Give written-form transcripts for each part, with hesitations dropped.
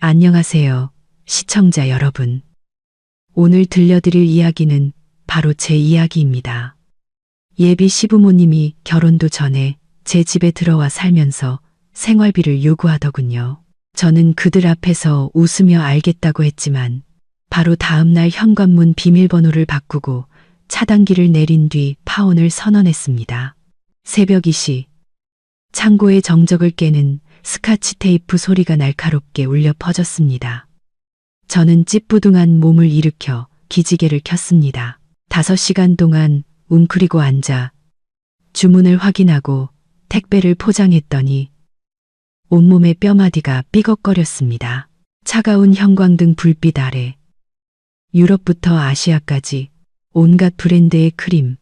안녕하세요, 시청자 여러분. 오늘 들려드릴 이야기는 바로 제 이야기입니다. 예비 시부모님이 결혼도 전에 제 집에 들어와 살면서 생활비를 요구하더군요. 저는 그들 앞에서 웃으며 알겠다고 했지만 바로 다음날 현관문 비밀번호를 바꾸고 차단기를 내린 뒤 파혼을 선언했습니다. 새벽 2시 창고의 정적을 깨는 스카치 테이프 소리가 날카롭게 울려 퍼졌습니다. 저는 찌뿌둥한 몸을 일으켜 기지개를 켰습니다. 5시간 동안 웅크리고 앉아 주문을 확인하고 택배를 포장했더니 온몸의 뼈마디가 삐걱거렸습니다. 차가운 형광등 불빛 아래 유럽부터 아시아까지 온갖 브랜드의 크림,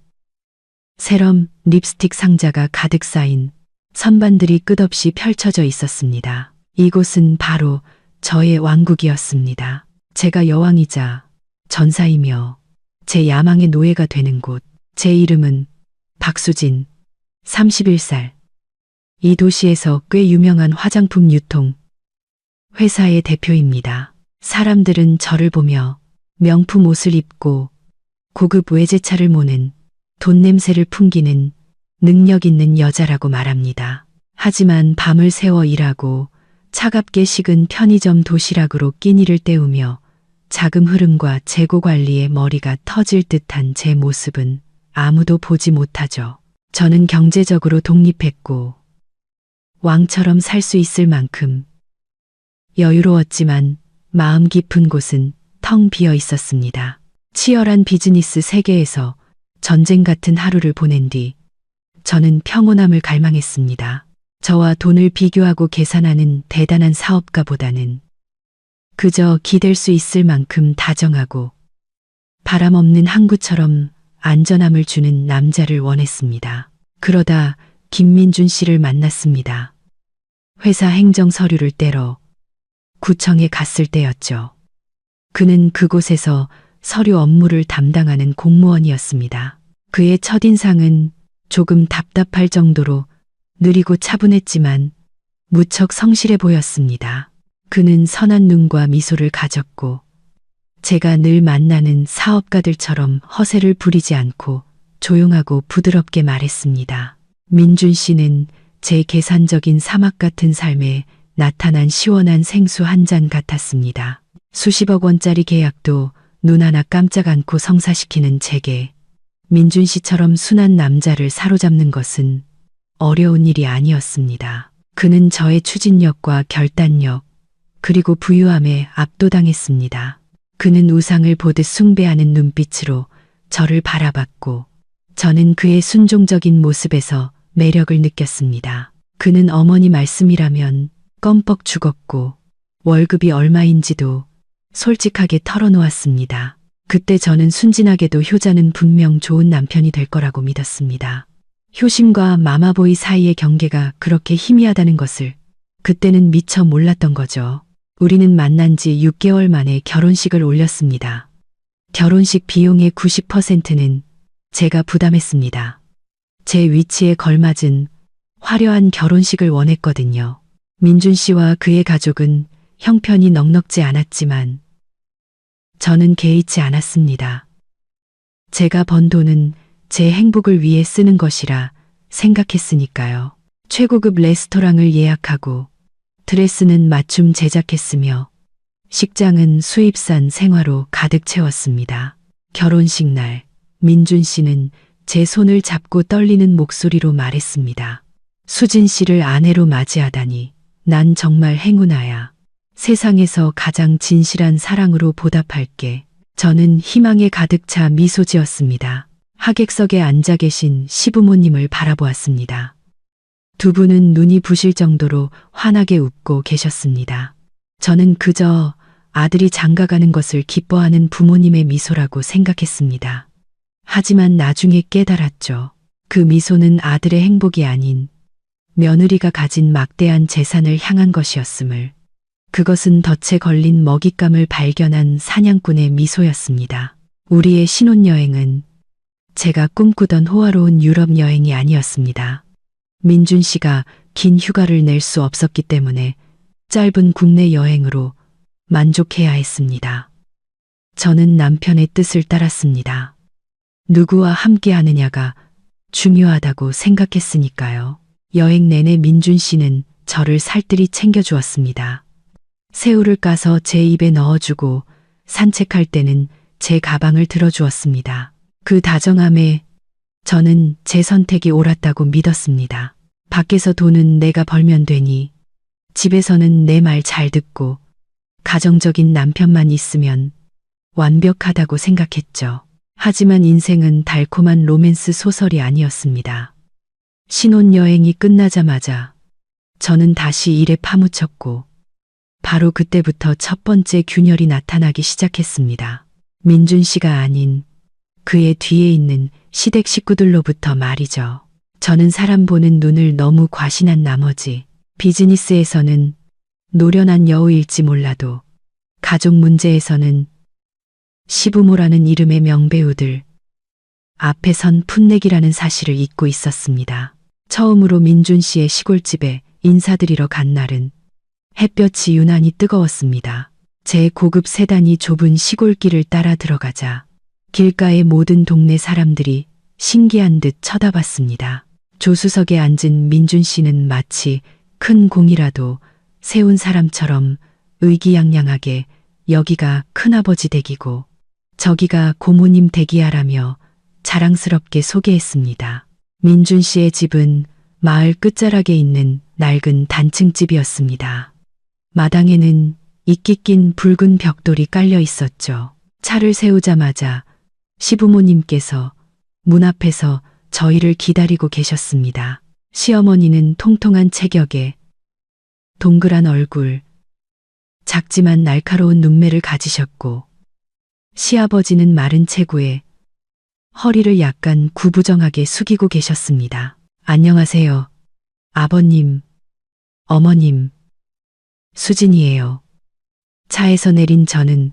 세럼, 립스틱 상자가 가득 쌓인 선반들이 끝없이 펼쳐져 있었습니다. 이곳은 바로 저의 왕국이었습니다. 제가 여왕이자 전사이며 제 야망의 노예가 되는 곳. 제 이름은 박수진, 31살. 이 도시에서 꽤 유명한 화장품 유통 회사의 대표입니다. 사람들은 저를 보며 명품 옷을 입고 고급 외제차를 모는 돈 냄새를 풍기는 능력 있는 여자라고 말합니다. 하지만 밤을 새워 일하고 차갑게 식은 편의점 도시락으로 끼니를 때우며 자금 흐름과 재고 관리에 머리가 터질 듯한 제 모습은 아무도 보지 못하죠. 저는 경제적으로 독립했고 왕처럼 살 수 있을 만큼 여유로웠지만 마음 깊은 곳은 텅 비어 있었습니다. 치열한 비즈니스 세계에서 전쟁 같은 하루를 보낸 뒤 저는 평온함을 갈망했습니다. 저와 돈을 비교하고 계산하는 대단한 사업가보다는 그저 기댈 수 있을 만큼 다정하고 바람 없는 항구처럼 안전함을 주는 남자를 원했습니다. 그러다 김민준 씨를 만났습니다. 회사 행정 서류를 떼러 구청에 갔을 때였죠. 그는 그곳에서 서류 업무를 담당하는 공무원이었습니다. 그의 첫인상은 조금 답답할 정도로 느리고 차분했지만 무척 성실해 보였습니다. 그는 선한 눈과 미소를 가졌고 제가 늘 만나는 사업가들처럼 허세를 부리지 않고 조용하고 부드럽게 말했습니다. 민준 씨는 제 계산적인 사막 같은 삶에 나타난 시원한 생수 한 잔 같았습니다. 수십억 원짜리 계약도 눈 하나 깜짝 않고 성사시키는 제게 민준 씨처럼 순한 남자를 사로잡는 것은 어려운 일이 아니었습니다. 그는 저의 추진력과 결단력 그리고 부유함에 압도당했습니다. 그는 우상을 보듯 숭배하는 눈빛으로 저를 바라봤고 저는 그의 순종적인 모습에서 매력을 느꼈습니다. 그는 어머니 말씀이라면 껌뻑 죽었고 월급이 얼마인지도 솔직하게 털어놓았습니다. 그때 저는 순진하게도 효자는 분명 좋은 남편이 될 거라고 믿었습니다. 효심과 마마보이 사이의 경계가 그렇게 희미하다는 것을 그때는 미처 몰랐던 거죠. 우리는 만난 지 6개월 만에 결혼식을 올렸습니다. 결혼식 비용의 90%는 제가 부담했습니다. 제 위치에 걸맞은 화려한 결혼식을 원했거든요. 민준 씨와 그의 가족은 형편이 넉넉지 않았지만 저는 개의치 않았습니다. 제가 번 돈은 제 행복을 위해 쓰는 것이라 생각했으니까요. 최고급 레스토랑을 예약하고 드레스는 맞춤 제작했으며 식장은 수입산 생화로 가득 채웠습니다. 결혼식 날 민준 씨는 제 손을 잡고 떨리는 목소리로 말했습니다. 수진 씨를 아내로 맞이하다니 난 정말 행운아야. 세상에서 가장 진실한 사랑으로 보답할게. 저는 희망에 가득 차 미소 지었습니다. 하객석에 앉아 계신 시부모님을 바라보았습니다. 두 분은 눈이 부실 정도로 환하게 웃고 계셨습니다. 저는 그저 아들이 장가가는 것을 기뻐하는 부모님의 미소라고 생각했습니다. 하지만 나중에 깨달았죠. 그 미소는 아들의 행복이 아닌 며느리가 가진 막대한 재산을 향한 것이었음을. 그것은 덫에 걸린 먹잇감을 발견한 사냥꾼의 미소였습니다. 우리의 신혼여행은 제가 꿈꾸던 호화로운 유럽 여행이 아니었습니다. 민준 씨가 긴 휴가를 낼 수 없었기 때문에 짧은 국내 여행으로 만족해야 했습니다. 저는 남편의 뜻을 따랐습니다. 누구와 함께 하느냐가 중요하다고 생각했으니까요. 여행 내내 민준 씨는 저를 살뜰히 챙겨주었습니다. 새우를 까서 제 입에 넣어주고 산책할 때는 제 가방을 들어주었습니다. 그 다정함에 저는 제 선택이 옳았다고 믿었습니다. 밖에서 돈은 내가 벌면 되니 집에서는 내 말 잘 듣고 가정적인 남편만 있으면 완벽하다고 생각했죠. 하지만 인생은 달콤한 로맨스 소설이 아니었습니다. 신혼여행이 끝나자마자 저는 다시 일에 파묻혔고 바로 그때부터 첫 번째 균열이 나타나기 시작했습니다. 민준 씨가 아닌 그의 뒤에 있는 시댁 식구들로부터 말이죠. 저는 사람 보는 눈을 너무 과신한 나머지 비즈니스에서는 노련한 여우일지 몰라도 가족 문제에서는 시부모라는 이름의 명배우들 앞에 선 풋내기라는 사실을 잊고 있었습니다. 처음으로 민준 씨의 시골집에 인사드리러 간 날은 햇볕이 유난히 뜨거웠습니다. 제 고급 세단이 좁은 시골길을 따라 들어가자 길가의 모든 동네 사람들이 신기한 듯 쳐다봤습니다. 조수석에 앉은 민준 씨는 마치 큰 공이라도 세운 사람처럼 의기양양하게 여기가 큰아버지 댁이고 저기가 고모님 댁이야라며 자랑스럽게 소개했습니다. 민준 씨의 집은 마을 끝자락에 있는 낡은 단층집이었습니다. 마당에는 이끼 낀 붉은 벽돌이 깔려 있었죠. 차를 세우자마자 시부모님께서 문 앞에서 저희를 기다리고 계셨습니다. 시어머니는 통통한 체격에 동그란 얼굴, 작지만 날카로운 눈매를 가지셨고 시아버지는 마른 체구에 허리를 약간 구부정하게 숙이고 계셨습니다. 안녕하세요. 아버님, 어머님, 수진이에요. 차에서 내린 저는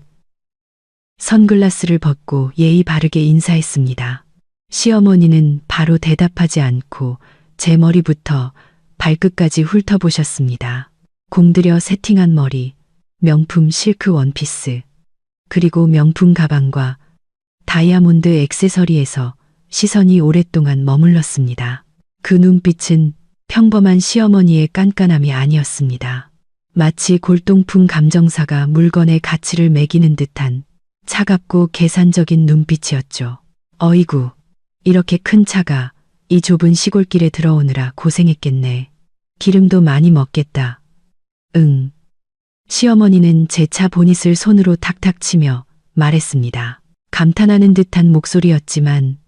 선글라스를 벗고 예의 바르게 인사했습니다. 시어머니는 바로 대답하지 않고 제 머리부터 발끝까지 훑어보셨습니다. 공들여 세팅한 머리, 명품 실크 원피스, 그리고 명품 가방과 다이아몬드 액세서리에서 시선이 오랫동안 머물렀습니다. 그 눈빛은 평범한 시어머니의 깐깐함이 아니었습니다. 마치 골동품 감정사가 물건의 가치를 매기는 듯한 차갑고 계산적인 눈빛이었죠. 어이구, 이렇게 큰 차가 이 좁은 시골길에 들어오느라 고생했겠네. 기름도 많이 먹겠다. 응. 시어머니는 제 차 보닛을 손으로 탁탁 치며 말했습니다. 감탄하는 듯한 목소리였지만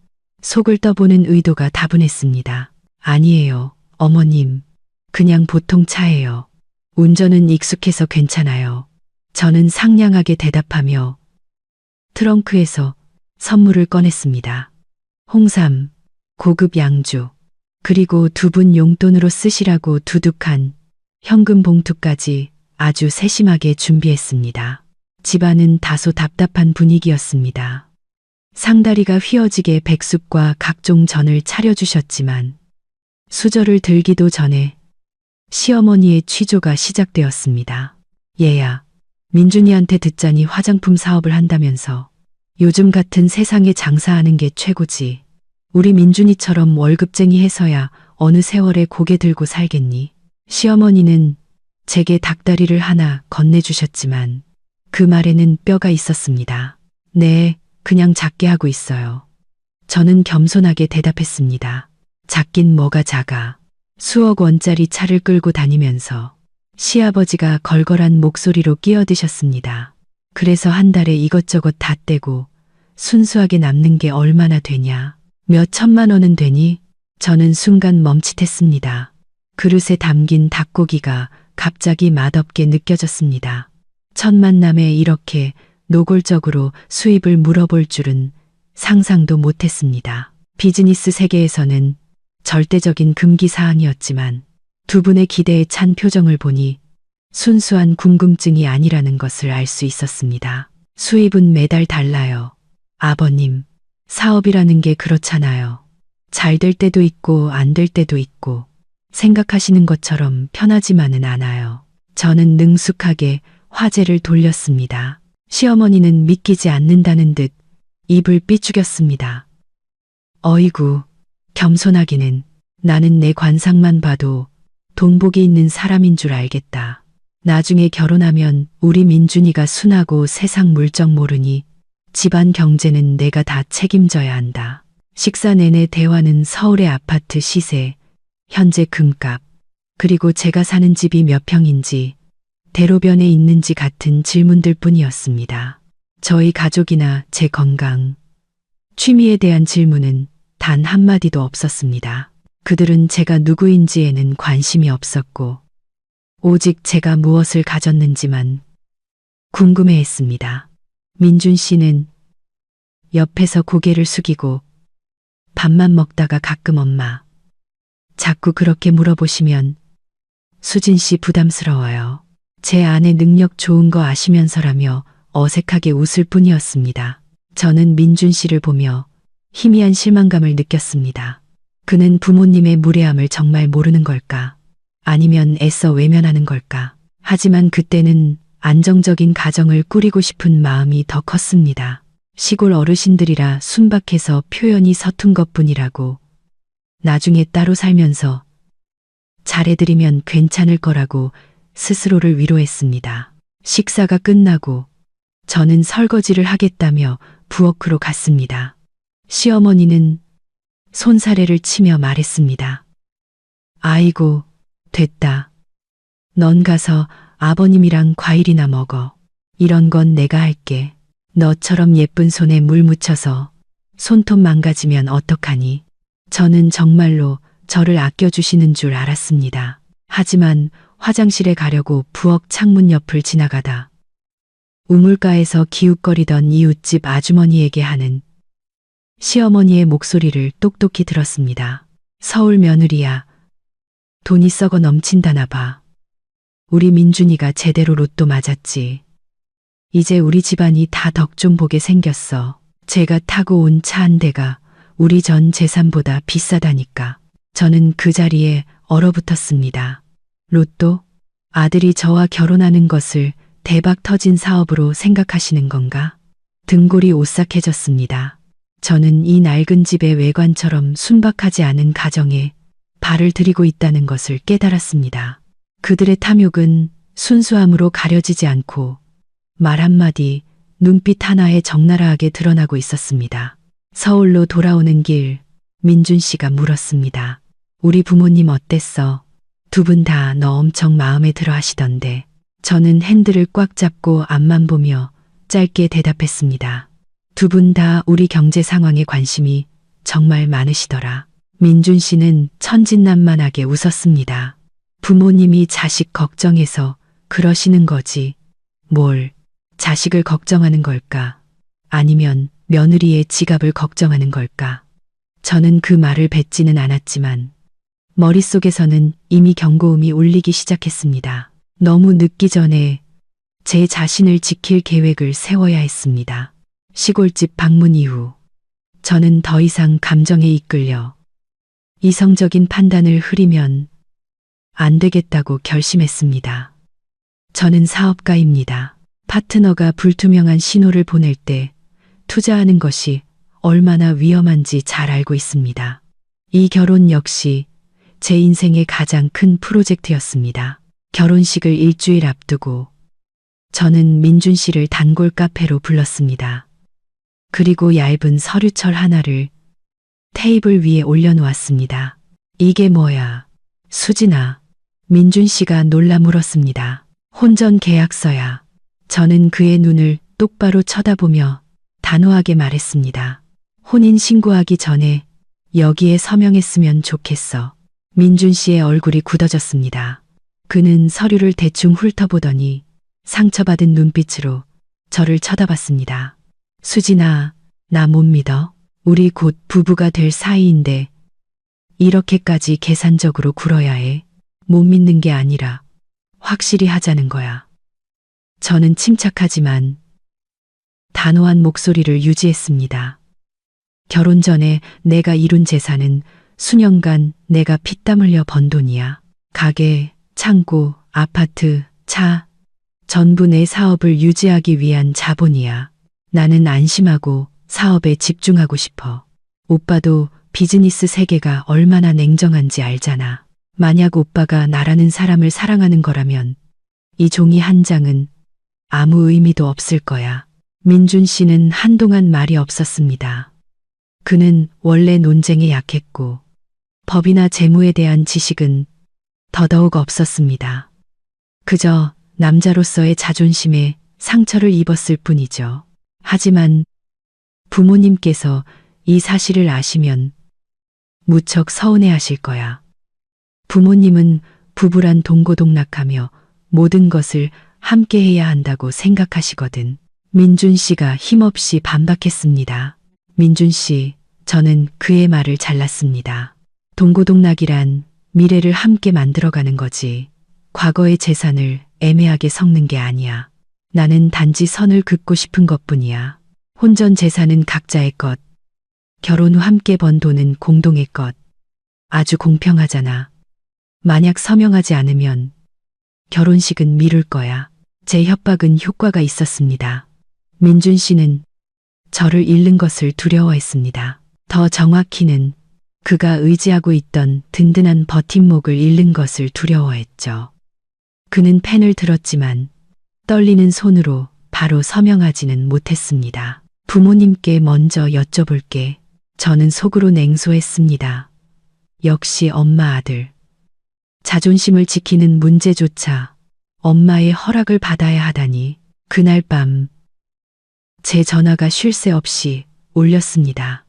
속을 떠보는 의도가 다분했습니다. 아니에요, 어머님. 그냥 보통 차예요. 운전은 익숙해서 괜찮아요. 저는 상냥하게 대답하며 트렁크에서 선물을 꺼냈습니다. 홍삼, 고급 양주, 그리고 두 분 용돈으로 쓰시라고 두둑한 현금 봉투까지 아주 세심하게 준비했습니다. 집안은 다소 답답한 분위기였습니다. 상다리가 휘어지게 백숙과 각종 전을 차려주셨지만 수저를 들기도 전에 시어머니의 취조가 시작되었습니다. 얘야, 민준이한테 듣자니 화장품 사업을 한다면서 요즘 같은 세상에 장사하는 게 최고지. 우리 민준이처럼 월급쟁이 해서야 어느 세월에 고개 들고 살겠니? 시어머니는 제게 닭다리를 하나 건네주셨지만 그 말에는 뼈가 있었습니다. 네, 그냥 작게 하고 있어요. 저는 겸손하게 대답했습니다. 작긴 뭐가 작아. 수억 원짜리 차를 끌고 다니면서 시아버지가 걸걸한 목소리로 끼어드셨습니다. 그래서 한 달에 이것저것 다 떼고 순수하게 남는 게 얼마나 되냐. 몇 천만 원은 되니? 저는 순간 멈칫했습니다. 그릇에 담긴 닭고기가 갑자기 맛없게 느껴졌습니다. 첫 만남에 이렇게 노골적으로 수입을 물어볼 줄은 상상도 못했습니다. 비즈니스 세계에서는 절대적인 금기 사항이었지만 두 분의 기대에 찬 표정을 보니 순수한 궁금증이 아니라는 것을 알 수 있었습니다. 수입은 매달 달라요. 아버님, 사업이라는 게 그렇잖아요. 잘 될 때도 있고 안 될 때도 있고 생각하시는 것처럼 편하지만은 않아요. 저는 능숙하게 화제를 돌렸습니다. 시어머니는 믿기지 않는다는 듯 입을 삐죽였습니다. 어이구, 겸손하기는. 나는 내 관상만 봐도 돈복이 있는 사람인 줄 알겠다. 나중에 결혼하면 우리 민준이가 순하고 세상 물정 모르니 집안 경제는 내가 다 책임져야 한다. 식사 내내 대화는 서울의 아파트 시세, 현재 금값, 그리고 제가 사는 집이 몇 평인지, 대로변에 있는지 같은 질문들 뿐이었습니다. 저희 가족이나 제 건강, 취미에 대한 질문은 단 한마디도 없었습니다. 그들은 제가 누구인지에는 관심이 없었고, 오직 제가 무엇을 가졌는지만 궁금해했습니다. 민준 씨는 옆에서 고개를 숙이고 밥만 먹다가 가끔 엄마, 자꾸 그렇게 물어보시면 수진 씨 부담스러워요. 제 아내 능력 좋은 거 아시면서라며 어색하게 웃을 뿐이었습니다. 저는 민준 씨를 보며 희미한 실망감을 느꼈습니다. 그는 부모님의 무례함을 정말 모르는 걸까? 아니면 애써 외면하는 걸까? 하지만 그때는 안정적인 가정을 꾸리고 싶은 마음이 더 컸습니다. 시골 어르신들이라 순박해서 표현이 서툰 것뿐이라고, 나중에 따로 살면서 잘해드리면 괜찮을 거라고 스스로를 위로했습니다. 식사가 끝나고 저는 설거지를 하겠다며 부엌으로 갔습니다. 시어머니는 손사래를 치며 말했습니다. 아이고, 됐다. 넌 가서 아버님이랑 과일이나 먹어. 이런 건 내가 할게. 너처럼 예쁜 손에 물 묻혀서 손톱 망가지면 어떡하니? 저는 정말로 저를 아껴주시는 줄 알았습니다. 하지만 화장실에 가려고 부엌 창문 옆을 지나가다 우물가에서 기웃거리던 이웃집 아주머니에게 하는 시어머니의 목소리를 똑똑히 들었습니다. 서울 며느리야. 돈이 썩어 넘친다나 봐. 우리 민준이가 제대로 로또 맞았지. 이제 우리 집안이 다 덕 좀 보게 생겼어. 제가 타고 온 차 한 대가 우리 전 재산보다 비싸다니까. 저는 그 자리에 얼어붙었습니다. 로또? 아들이 저와 결혼하는 것을 대박 터진 사업으로 생각하시는 건가? 등골이 오싹해졌습니다. 저는 이 낡은 집의 외관처럼 순박하지 않은 가정에 발을 들이고 있다는 것을 깨달았습니다. 그들의 탐욕은 순수함으로 가려지지 않고 말 한마디, 눈빛 하나에 적나라하게 드러나고 있었습니다. 서울로 돌아오는 길, 민준 씨가 물었습니다. 우리 부모님 어땠어? 두 분 다 너 엄청 마음에 들어 하시던데. 저는 핸들을 꽉 잡고 앞만 보며 짧게 대답했습니다. 두 분 다 우리 경제 상황에 관심이 정말 많으시더라. 민준 씨는 천진난만하게 웃었습니다. 부모님이 자식 걱정해서 그러시는 거지. 뭘, 자식을 걱정하는 걸까? 아니면 며느리의 지갑을 걱정하는 걸까? 저는 그 말을 뱉지는 않았지만 머릿속에서는 이미 경고음이 울리기 시작했습니다. 너무 늦기 전에 제 자신을 지킬 계획을 세워야 했습니다. 시골집 방문 이후 저는 더 이상 감정에 이끌려 이성적인 판단을 흐리면 안 되겠다고 결심했습니다. 저는 사업가입니다. 파트너가 불투명한 신호를 보낼 때 투자하는 것이 얼마나 위험한지 잘 알고 있습니다. 이 결혼 역시 제 인생의 가장 큰 프로젝트였습니다. 결혼식을 일주일 앞두고 저는 민준 씨를 단골 카페로 불렀습니다. 그리고 얇은 서류철 하나를 테이블 위에 올려놓았습니다. 이게 뭐야? 수진아. 민준 씨가 놀라 물었습니다. 혼전 계약서야. 저는 그의 눈을 똑바로 쳐다보며 단호하게 말했습니다. 혼인 신고하기 전에 여기에 서명했으면 좋겠어. 민준 씨의 얼굴이 굳어졌습니다. 그는 서류를 대충 훑어보더니 상처받은 눈빛으로 저를 쳐다봤습니다. 수진아, 나 못 믿어. 우리 곧 부부가 될 사이인데 이렇게까지 계산적으로 굴어야 해. 못 믿는 게 아니라 확실히 하자는 거야. 저는 침착하지만 단호한 목소리를 유지했습니다. 결혼 전에 내가 이룬 재산은 수년간 내가 피땀 흘려 번 돈이야. 가게, 창고, 아파트, 차, 전부 내 사업을 유지하기 위한 자본이야. 나는 안심하고 사업에 집중하고 싶어. 오빠도 비즈니스 세계가 얼마나 냉정한지 알잖아. 만약 오빠가 나라는 사람을 사랑하는 거라면 이 종이 한 장은 아무 의미도 없을 거야. 민준 씨는 한동안 말이 없었습니다. 그는 원래 논쟁에 약했고 법이나 재무에 대한 지식은 더더욱 없었습니다. 그저 남자로서의 자존심에 상처를 입었을 뿐이죠. 하지만 부모님께서 이 사실을 아시면 무척 서운해하실 거야. 부모님은 부부란 동고동락하며 모든 것을 함께 해야 한다고 생각하시거든. 민준 씨가 힘없이 반박했습니다. 민준 씨, 저는 그의 말을 잘랐습니다. 동고동락이란 미래를 함께 만들어가는 거지. 과거의 재산을 애매하게 섞는 게 아니야. 나는 단지 선을 긋고 싶은 것뿐이야. 혼전 재산은 각자의 것. 결혼 후 함께 번 돈은 공동의 것. 아주 공평하잖아. 만약 서명하지 않으면 결혼식은 미룰 거야. 제 협박은 효과가 있었습니다. 민준 씨는 저를 잃는 것을 두려워했습니다. 더 정확히는 그가 의지하고 있던 든든한 버팀목을 잃는 것을 두려워했죠. 그는 펜을 들었지만 떨리는 손으로 바로 서명하지는 못했습니다. 부모님께 먼저 여쭤볼게. 저는 속으로 냉소했습니다. 역시 엄마 아들. 자존심을 지키는 문제조차 엄마의 허락을 받아야 하다니. 그날 밤 제 전화가 쉴 새 없이 울렸습니다.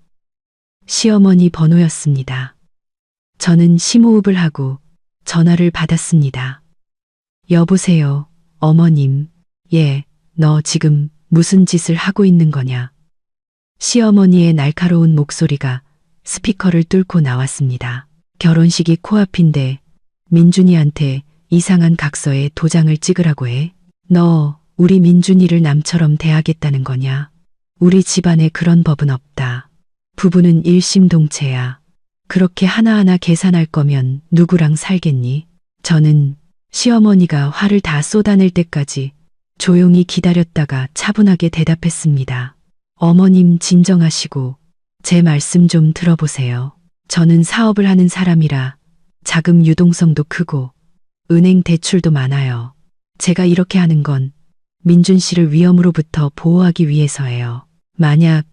시어머니 번호였습니다. 저는 심호흡을 하고 전화를 받았습니다. 여보세요, 어머님. 예, 너 지금 무슨 짓을 하고 있는 거냐? 시어머니의 날카로운 목소리가 스피커를 뚫고 나왔습니다. 결혼식이 코앞인데 민준이한테 이상한 각서에 도장을 찍으라고 해? 너 우리 민준이를 남처럼 대하겠다는 거냐? 우리 집안에 그런 법은 없다. 부부는 일심동체야. 그렇게 하나하나 계산할 거면 누구랑 살겠니? 저는 시어머니가 화를 다 쏟아낼 때까지 조용히 기다렸다가 차분하게 대답했습니다. 어머님 진정하시고 제 말씀 좀 들어보세요. 저는 사업을 하는 사람이라 자금 유동성도 크고 은행 대출도 많아요. 제가 이렇게 하는 건 민준 씨를 위험으로부터 보호하기 위해서예요. 만약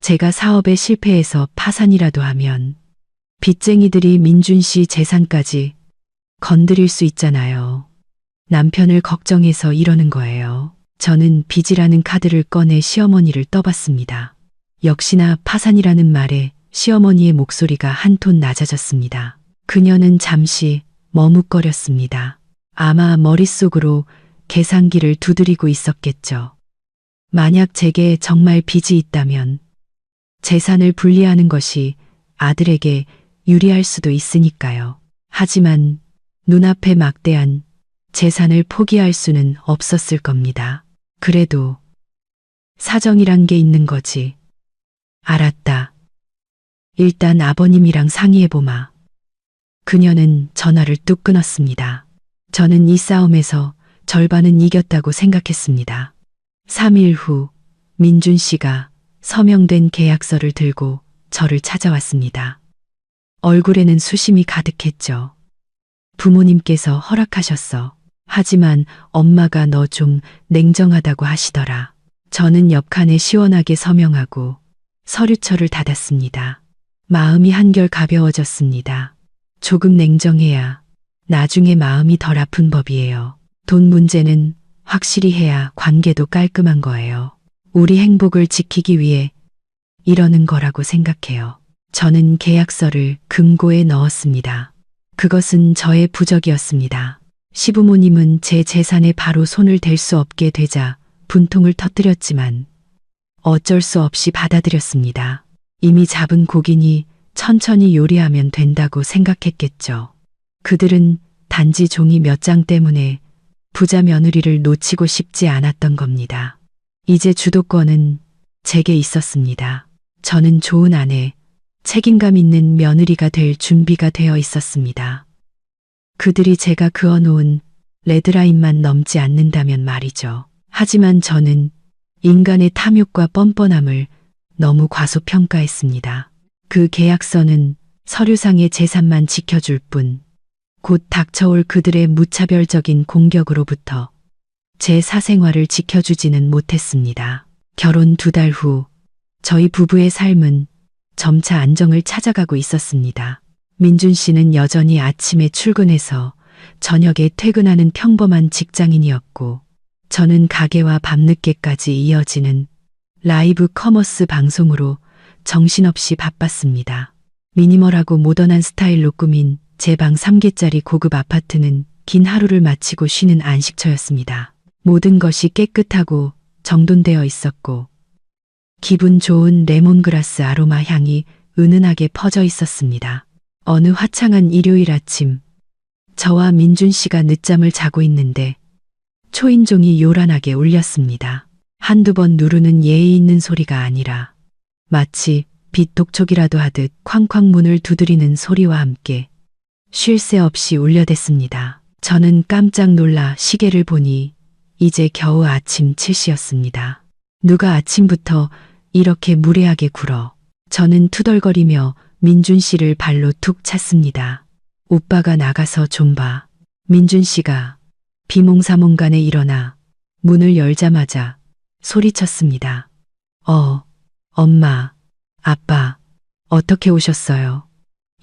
제가 사업에 실패해서 파산이라도 하면 빚쟁이들이 민준 씨 재산까지 건드릴 수 있잖아요. 남편을 걱정해서 이러는 거예요. 저는 빚이라는 카드를 꺼내 시어머니를 떠봤습니다. 역시나 파산이라는 말에 시어머니의 목소리가 한 톤 낮아졌습니다. 그녀는 잠시 머뭇거렸습니다. 아마 머릿속으로 계산기를 두드리고 있었겠죠. 만약 제게 정말 빚이 있다면 재산을 분리하는 것이 아들에게 유리할 수도 있으니까요. 하지만 눈앞에 막대한 재산을 포기할 수는 없었을 겁니다. 그래도 사정이란 게 있는 거지. 알았다. 일단 아버님이랑 상의해보마. 그녀는 전화를 뚝 끊었습니다. 저는 이 싸움에서 절반은 이겼다고 생각했습니다. 3일 후 민준 씨가 서명된 계약서를 들고 저를 찾아왔습니다. 얼굴에는 수심이 가득했죠. 부모님께서 허락하셨어. 하지만 엄마가 너 좀 냉정하다고 하시더라. 저는 옆칸에 시원하게 서명하고 서류철을 닫았습니다. 마음이 한결 가벼워졌습니다. 조금 냉정해야 나중에 마음이 덜 아픈 법이에요. 돈 문제는 확실히 해야 관계도 깔끔한 거예요. 우리 행복을 지키기 위해 이러는 거라고 생각해요. 저는 계약서를 금고에 넣었습니다. 그것은 저의 부적이었습니다. 시부모님은 제 재산에 바로 손을 댈 수 없게 되자 분통을 터뜨렸지만 어쩔 수 없이 받아들였습니다. 이미 잡은 고기니 천천히 요리하면 된다고 생각했겠죠. 그들은 단지 종이 몇 장 때문에 부자 며느리를 놓치고 싶지 않았던 겁니다. 이제 주도권은 제게 있었습니다. 저는 좋은 아내, 책임감 있는 며느리가 될 준비가 되어 있었습니다. 그들이 제가 그어놓은 레드라인만 넘지 않는다면 말이죠. 하지만 저는 인간의 탐욕과 뻔뻔함을 너무 과소평가했습니다. 그 계약서는 서류상의 재산만 지켜줄 뿐, 곧 닥쳐올 그들의 무차별적인 공격으로부터 제 사생활을 지켜주지는 못했습니다. 결혼 2달 후 저희 부부의 삶은 점차 안정을 찾아가고 있었습니다. 민준 씨는 여전히 아침에 출근해서 저녁에 퇴근하는 평범한 직장인이었고, 저는 가게와 밤늦게까지 이어지는 라이브 커머스 방송으로 정신없이 바빴습니다. 미니멀하고 모던한 스타일로 꾸민 제 방 3개짜리 고급 아파트는 긴 하루를 마치고 쉬는 안식처였습니다. 모든 것이 깨끗하고 정돈되어 있었고, 기분 좋은 레몬그라스 아로마 향이 은은하게 퍼져 있었습니다. 어느 화창한 일요일 아침, 저와 민준 씨가 늦잠을 자고 있는데 초인종이 요란하게 울렸습니다. 한두 번 누르는 예의 있는 소리가 아니라 마치 빛 독촉이라도 하듯 쾅쾅 문을 두드리는 소리와 함께 쉴 새 없이 울려댔습니다. 저는 깜짝 놀라 시계를 보니 이제 겨우 아침 7시였습니다. 누가 아침부터 이렇게 무례하게 굴어. 저는 투덜거리며 민준 씨를 발로 툭 찼습니다. 오빠가 나가서 좀 봐. 민준 씨가 비몽사몽간에 일어나 문을 열자마자 소리쳤습니다. 엄마, 아빠, 어떻게 오셨어요?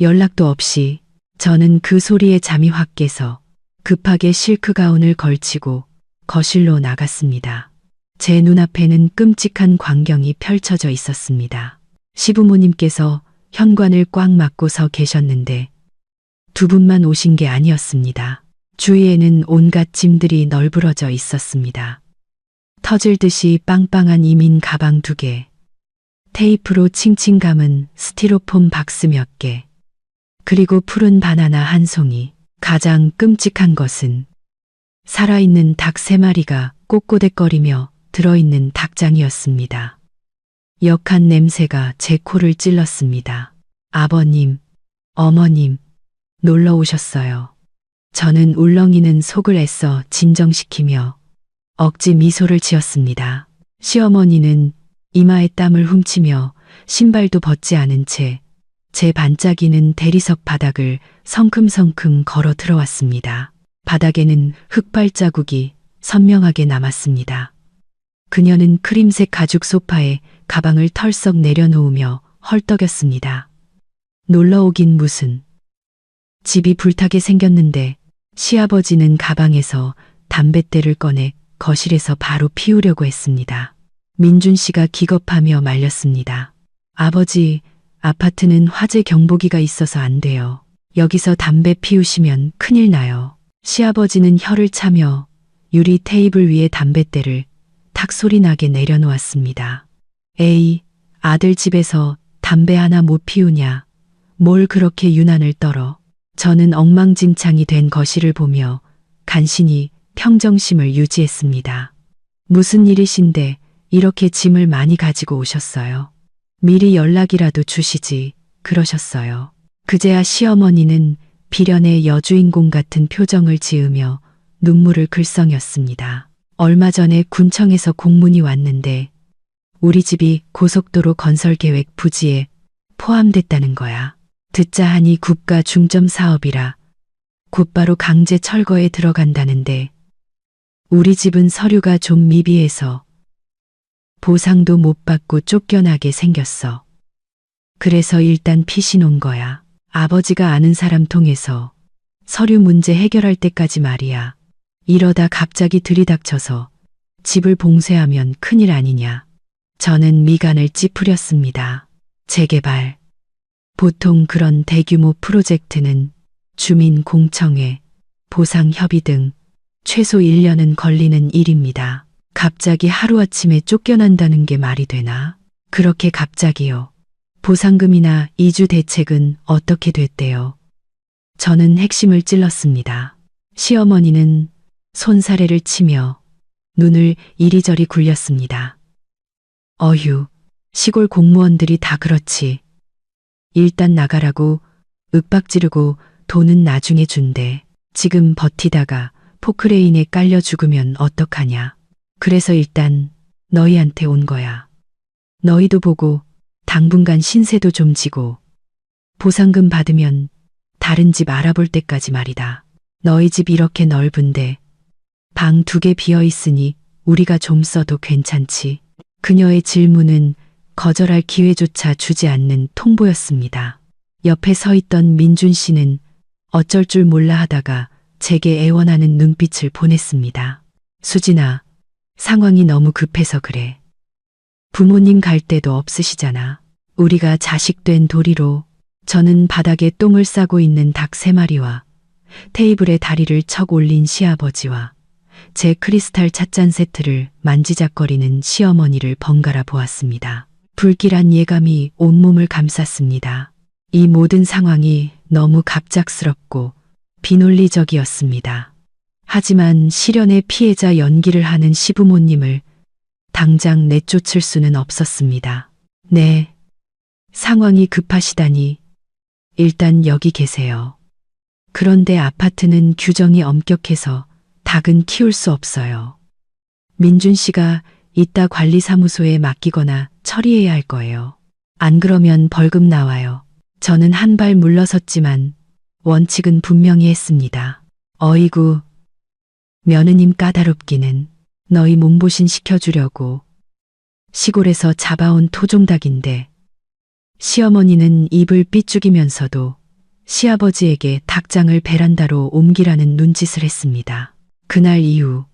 연락도 없이. 저는 그 소리에 잠이 확 깨서 급하게 실크 가운을 걸치고 거실로 나갔습니다. 제 눈앞에는 끔찍한 광경이 펼쳐져 있었습니다. 시부모님께서 현관을 꽉 막고 서 계셨는데 두 분만 오신 게 아니었습니다. 주위에는 온갖 짐들이 널브러져 있었습니다. 터질 듯이 빵빵한 이민 가방 2개, 테이프로 칭칭 감은 스티로폼 박스 몇 개, 그리고 푸른 바나나 한 송이. 가장 끔찍한 것은 살아있는 닭 3마리가 꼬꼬댁거리며 들어있는 닭장이었습니다. 역한 냄새가 제 코를 찔렀습니다. 아버님, 어머님, 놀러 오셨어요. 저는 울렁이는 속을 애써 진정시키며 억지 미소를 지었습니다. 시어머니는 이마에 땀을 훔치며 신발도 벗지 않은 채 제 반짝이는 대리석 바닥을 성큼성큼 걸어 들어왔습니다. 바닥에는 흙발자국이 선명하게 남았습니다. 그녀는 크림색 가죽 소파에 가방을 털썩 내려놓으며 헐떡였습니다. 놀러 오긴 무슨. 집이 불타게 생겼는데 시아버지는 가방에서 담뱃대를 꺼내 거실에서 바로 피우려고 했습니다. 민준 씨가 기겁하며 말렸습니다. 아버지, 아파트는 화재 경보기가 있어서 안 돼요. 여기서 담배 피우시면 큰일 나요. 시아버지는 혀를 차며 유리 테이블 위에 담뱃대를 탁 소리 나게 내려놓았습니다. 에이, 아들 집에서 담배 하나 못 피우냐. 뭘 그렇게 유난을 떨어. 저는 엉망진창이 된 거실을 보며 간신히 평정심을 유지했습니다. 무슨 일이신데 이렇게 짐을 많이 가지고 오셨어요? 미리 연락이라도 주시지 그러셨어요. 그제야 시어머니는 비련의 여주인공 같은 표정을 지으며 눈물을 글썽였습니다. 얼마 전에 군청에서 공문이 왔는데 우리 집이 고속도로 건설 계획 부지에 포함됐다는 거야. 듣자 하니 국가 중점 사업이라 곧바로 강제 철거에 들어간다는데 우리 집은 서류가 좀 미비해서 보상도 못 받고 쫓겨나게 생겼어. 그래서 일단 피신 온 거야. 아버지가 아는 사람 통해서 서류 문제 해결할 때까지 말이야. 이러다 갑자기 들이닥쳐서 집을 봉쇄하면 큰일 아니냐. 저는 미간을 찌푸렸습니다. 재개발. 보통 그런 대규모 프로젝트는 주민 공청회, 보상 협의 등 최소 1년은 걸리는 일입니다. 갑자기 하루아침에 쫓겨난다는 게 말이 되나? 그렇게 갑자기요. 보상금이나 이주 대책은 어떻게 됐대요? 저는 핵심을 찔렀습니다. 시어머니는 손사래를 치며 눈을 이리저리 굴렸습니다. 어휴, 시골 공무원들이 다 그렇지. 일단 나가라고 윽박 지르고 돈은 나중에 준대. 지금 버티다가 포크레인에 깔려 죽으면 어떡하냐. 그래서 일단 너희한테 온 거야. 너희도 보고 당분간 신세도 좀 지고 보상금 받으면 다른 집 알아볼 때까지 말이다. 너희 집 이렇게 넓은데 방 2개 비어 있으니 우리가 좀 써도 괜찮지. 그녀의 질문은 거절할 기회조차 주지 않는 통보였습니다. 옆에 서 있던 민준 씨는 어쩔 줄 몰라 하다가 제게 애원하는 눈빛을 보냈습니다. 수진아, 상황이 너무 급해서 그래. 부모님 갈 데도 없으시잖아. 우리가 자식된 도리로. 저는 바닥에 똥을 싸고 있는 닭 3마리와 테이블에 다리를 척 올린 시아버지와 제 크리스탈 찻잔 세트를 만지작거리는 시어머니를 번갈아 보았습니다. 불길한 예감이 온몸을 감쌌습니다. 이 모든 상황이 너무 갑작스럽고 비논리적이었습니다. 하지만 실연의 피해자 연기를 하는 시부모님을 당장 내쫓을 수는 없었습니다. 네, 상황이 급하시다니 일단 여기 계세요. 그런데 아파트는 규정이 엄격해서 닭은 키울 수 없어요. 민준 씨가 이따 관리사무소에 맡기거나 처리해야 할 거예요. 안 그러면 벌금 나와요. 저는 한 발 물러섰지만 원칙은 분명히 했습니다. 어이구, 며느님 까다롭기는. 너희 몸보신 시켜주려고 시골에서 잡아온 토종닭인데. 시어머니는 입을 삐죽이면서도 시아버지에게 닭장을 베란다로 옮기라는 눈짓을 했습니다. 그날 이후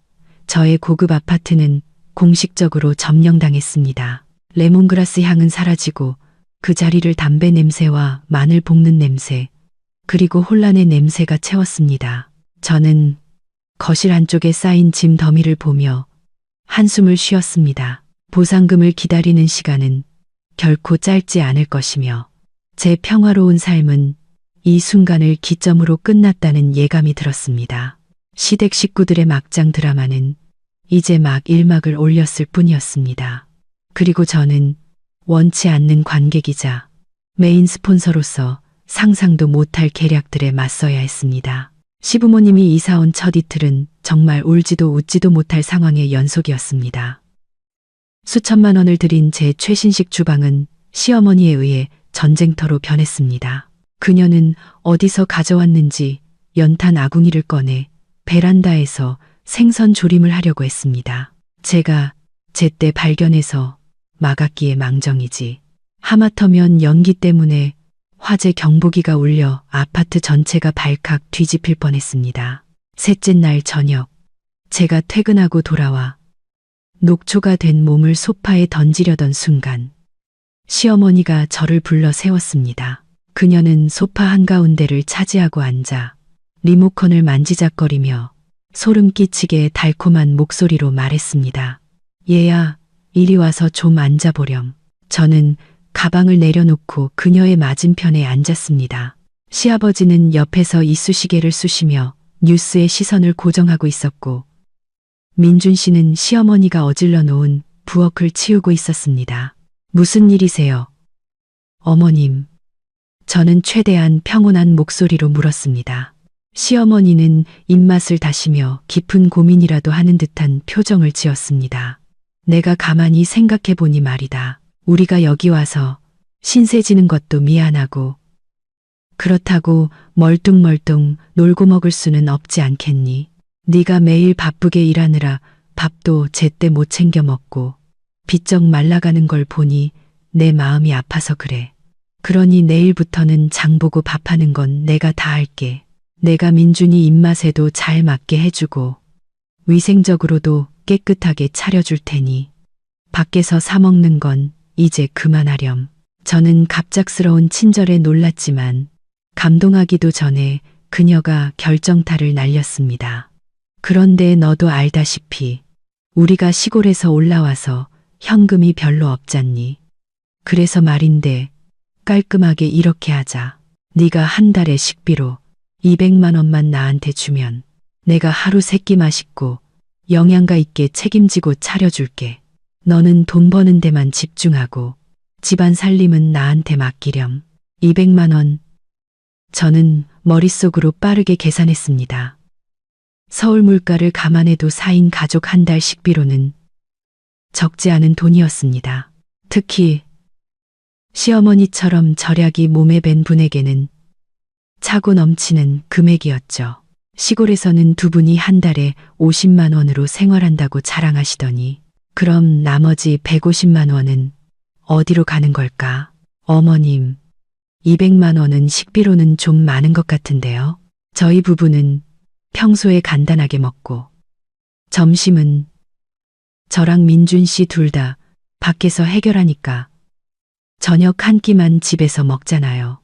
저의 고급 아파트는 공식적으로 점령당했습니다. 레몬그라스 향은 사라지고 그 자리를 담배 냄새와 마늘 볶는 냄새, 그리고 혼란의 냄새가 채웠습니다. 저는 거실 한쪽에 쌓인 짐 더미를 보며 한숨을 쉬었습니다. 보상금을 기다리는 시간은 결코 짧지 않을 것이며 제 평화로운 삶은 이 순간을 기점으로 끝났다는 예감이 들었습니다. 시댁 식구들의 막장 드라마는 이제 막 1막을 올렸을 뿐이었습니다. 그리고 저는 원치 않는 관객이자 메인 스폰서로서 상상도 못할 계략들에 맞서야 했습니다. 시부모님이 이사온 첫 이틀은 정말 울지도 웃지도 못할 상황의 연속이었습니다. 수천만 원을 들인 제 최신식 주방은 시어머니에 의해 전쟁터로 변했습니다. 그녀는 어디서 가져왔는지 연탄 아궁이를 꺼내 베란다에서 생선 조림을 하려고 했습니다. 제가 제때 발견해서 막았기에 망정이지. 하마터면 연기 때문에 화재 경보기가 울려 아파트 전체가 발칵 뒤집힐 뻔했습니다. 셋째 날 저녁, 제가 퇴근하고 돌아와 녹초가 된 몸을 소파에 던지려던 순간 시어머니가 저를 불러 세웠습니다. 그녀는 소파 한가운데를 차지하고 앉아 리모컨을 만지작거리며 소름 끼치게 달콤한 목소리로 말했습니다. 얘야, 이리 와서 좀 앉아보렴. 저는 가방을 내려놓고 그녀의 맞은편에 앉았습니다. 시아버지는 옆에서 이쑤시개를 쑤시며 뉴스에 시선을 고정하고 있었고 민준 씨는 시어머니가 어질러 놓은 부엌을 치우고 있었습니다. 무슨 일이세요? 어머님. 저는 최대한 평온한 목소리로 물었습니다. 시어머니는 입맛을 다시며 깊은 고민이라도 하는 듯한 표정을 지었습니다. 내가 가만히 생각해 보니 말이다. 우리가 여기 와서 신세 지는 것도 미안하고 그렇다고 멀뚱멀뚱 놀고 먹을 수는 없지 않겠니? 네가 매일 바쁘게 일하느라 밥도 제때 못 챙겨 먹고 비쩍 말라가는 걸 보니 내 마음이 아파서 그래. 그러니 내일부터는 장보고 밥하는 건 내가 다 할게. 내가 민준이 입맛에도 잘 맞게 해주고 위생적으로도 깨끗하게 차려줄 테니 밖에서 사 먹는 건 이제 그만하렴. 저는 갑작스러운 친절에 놀랐지만 감동하기도 전에 그녀가 결정타를 날렸습니다. 그런데 너도 알다시피 우리가 시골에서 올라와서 현금이 별로 없잖니. 그래서 말인데 깔끔하게 이렇게 하자. 네가 한 달에 식비로 200만 원만 나한테 주면 내가 하루 3끼 맛있고 영양가 있게 책임지고 차려줄게. 너는 돈 버는 데만 집중하고 집안 살림은 나한테 맡기렴. 200만 원. 저는 머릿속으로 빠르게 계산했습니다. 서울 물가를 감안해도 4인 가족 한 달 식비로는 적지 않은 돈이었습니다. 특히 시어머니처럼 절약이 몸에 밴 분에게는 차고 넘치는 금액이었죠. 시골에서는 두 분이 한 달에 50만 원으로 생활한다고 자랑하시더니 그럼 나머지 150만 원은 어디로 가는 걸까? 어머님, 200만 원은 식비로는 좀 많은 것 같은데요. 저희 부부는 평소에 간단하게 먹고 점심은 저랑 민준 씨 둘 다 밖에서 해결하니까 저녁 한 끼만 집에서 먹잖아요.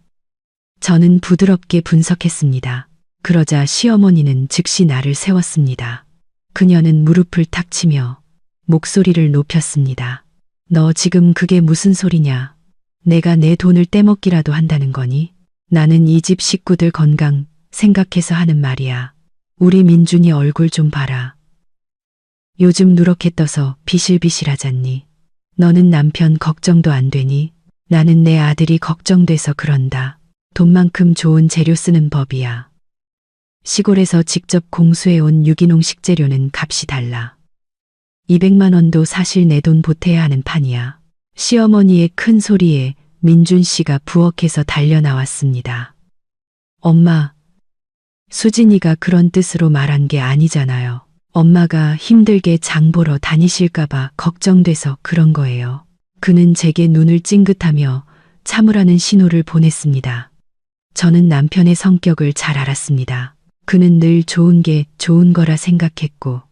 저는 부드럽게 분석했습니다. 그러자 시어머니는 즉시 나를 세웠습니다. 그녀는 무릎을 탁 치며 목소리를 높였습니다. 너 지금 그게 무슨 소리냐? 내가 내 돈을 떼먹기라도 한다는 거니? 나는 이 집 식구들 건강 생각해서 하는 말이야. 우리 민준이 얼굴 좀 봐라. 요즘 누렇게 떠서 비실비실하잖니. 너는 남편 걱정도 안 되니? 나는 내 아들이 걱정돼서 그런다. 돈만큼 좋은 재료 쓰는 법이야. 시골에서 직접 공수해온 유기농 식재료는 값이 달라. 200만 원도 사실 내 돈 보태야 하는 판이야. 시어머니의 큰 소리에 민준 씨가 부엌에서 달려나왔습니다. 엄마, 수진이가 그런 뜻으로 말한 게 아니잖아요. 엄마가 힘들게 장 보러 다니실까봐 걱정돼서 그런 거예요. 그는 제게 눈을 찡긋하며 참으라는 신호를 보냈습니다. 저는 남편의 성격을 잘 알았습니다. 그는 늘 좋은 게 좋은 거라 생각했고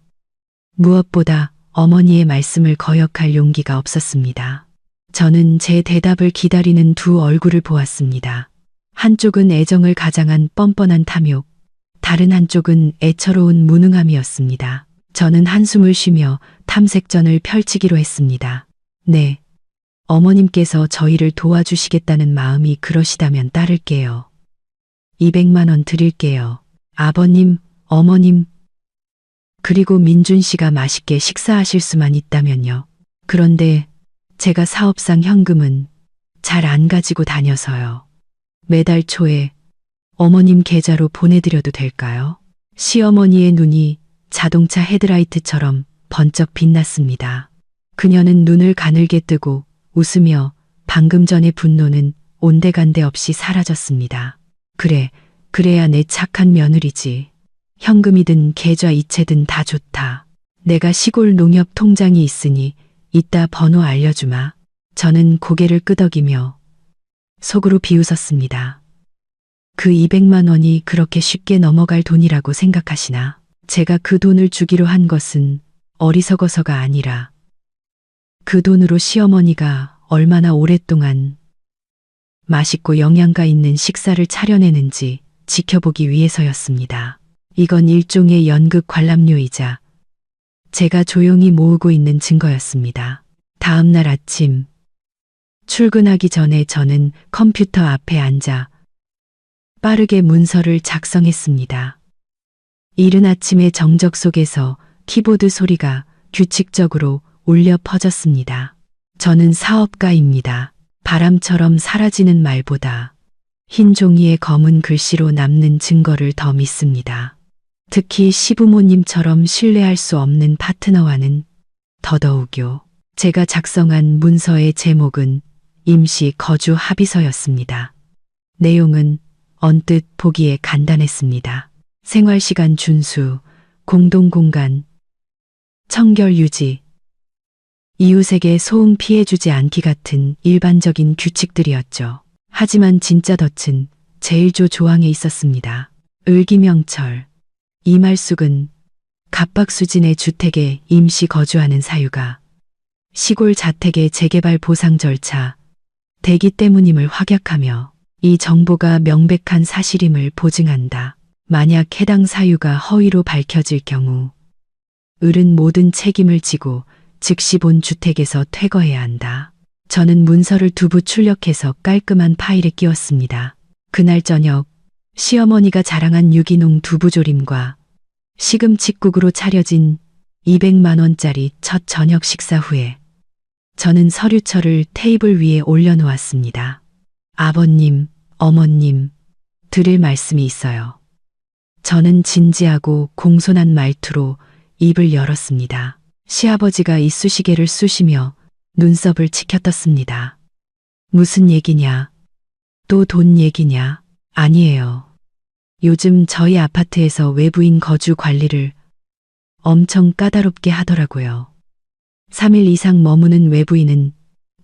무엇보다 어머니의 말씀을 거역할 용기가 없었습니다. 저는 제 대답을 기다리는 두 얼굴을 보았습니다. 한쪽은 애정을 가장한 뻔뻔한 탐욕, 다른 한쪽은 애처로운 무능함이었습니다. 저는 한숨을 쉬며 탐색전을 펼치기로 했습니다. 네, 어머님께서 저희를 도와주시겠다는 마음이 그러시다면 따를게요. 200만 원 드릴게요. 아버님, 어머님, 그리고 민준 씨가 맛있게 식사하실 수만 있다면요. 그런데 제가 사업상 현금은 잘 안 가지고 다녀서요. 매달 초에 어머님 계좌로 보내드려도 될까요? 시어머니의 눈이 자동차 헤드라이트처럼 번쩍 빛났습니다. 그녀는 눈을 가늘게 뜨고 웃으며 방금 전의 분노는 온데간데 없이 사라졌습니다. 그래, 그래야 내 착한 며느리지. 현금이든 계좌 이체든 다 좋다. 내가 시골 농협 통장이 있으니 이따 번호 알려주마. 저는 고개를 끄덕이며 속으로 비웃었습니다. 그 200만 원이 그렇게 쉽게 넘어갈 돈이라고 생각하시나? 제가 그 돈을 주기로 한 것은 어리석어서가 아니라 그 돈으로 시어머니가 얼마나 오랫동안 맛있고 영양가 있는 식사를 차려내는지 지켜보기 위해서였습니다. 이건 일종의 연극 관람료이자 제가 조용히 모으고 있는 증거였습니다. 다음 날 아침, 출근하기 전에 저는 컴퓨터 앞에 앉아 빠르게 문서를 작성했습니다. 이른 아침의 정적 속에서 키보드 소리가 규칙적으로 울려 퍼졌습니다. 저는 사업가입니다. 바람처럼 사라지는 말보다 흰 종이에 검은 글씨로 남는 증거를 더 믿습니다. 특히 시부모님처럼 신뢰할 수 없는 파트너와는 더더욱요. 제가 작성한 문서의 제목은 임시 거주 합의서였습니다. 내용은 언뜻 보기에 간단했습니다. 생활시간 준수, 공동공간, 청결 유지, 이웃에게 소음 피해주지 않기 같은 일반적인 규칙들이었죠. 하지만 진짜 덫은 제1조 조항에 있었습니다. 을기명철, 이말숙은 갑박수진의 주택에 임시 거주하는 사유가 시골 자택의 재개발 보상 절차, 대기 때문임을 확약하며 이 정보가 명백한 사실임을 보증한다. 만약 해당 사유가 허위로 밝혀질 경우 을은 모든 책임을 지고 즉시 본 주택에서 퇴거해야 한다. 저는 문서를 두부 출력해서 깔끔한 파일에 끼웠습니다. 그날 저녁 시어머니가 자랑한 유기농 두부조림과 시금치국으로 차려진 200만 원짜리 첫 저녁 식사 후에 저는 서류철을 테이블 위에 올려놓았습니다. 아버님, 어머님, 드릴 말씀이 있어요. 저는 진지하고 공손한 말투로 입을 열었습니다. 시아버지가 이쑤시개를 쑤시며 눈썹을 치켜떴습니다. 무슨 얘기냐? 또 돈 얘기냐? 아니에요. 요즘 저희 아파트에서 외부인 거주 관리를 엄청 까다롭게 하더라고요. 3일 이상 머무는 외부인은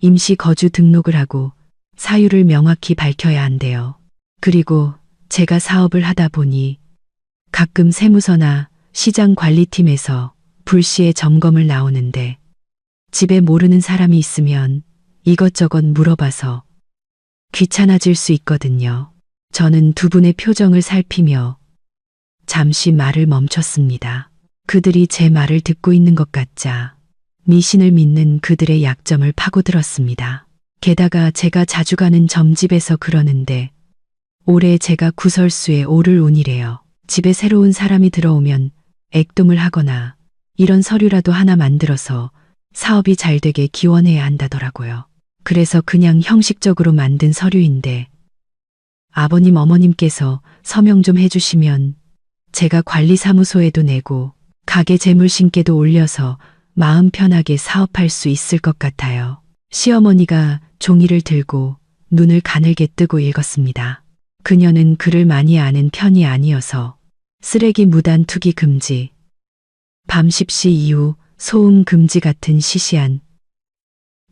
임시 거주 등록을 하고 사유를 명확히 밝혀야 한대요. 그리고 제가 사업을 하다 보니 가끔 세무서나 시장 관리팀에서 불시에 점검을 나오는데 집에 모르는 사람이 있으면 이것저것 물어봐서 귀찮아질 수 있거든요. 저는 두 분의 표정을 살피며 잠시 말을 멈췄습니다. 그들이 제 말을 듣고 있는 것 같자 미신을 믿는 그들의 약점을 파고들었습니다. 게다가 제가 자주 가는 점집에서 그러는데 올해 제가 구설수에 오를 운이래요. 집에 새로운 사람이 들어오면 액동을 하거나 이런 서류라도 하나 만들어서 사업이 잘 되게 기원해야 한다더라고요. 그래서 그냥 형식적으로 만든 서류인데 아버님 어머님께서 서명 좀 해주시면 제가 관리사무소에도 내고 가게 재물신께도 올려서 마음 편하게 사업할 수 있을 것 같아요. 시어머니가 종이를 들고 눈을 가늘게 뜨고 읽었습니다. 그녀는 글을 많이 아는 편이 아니어서 쓰레기 무단 투기 금지, 밤 10시 이후 소음 금지 같은 시시한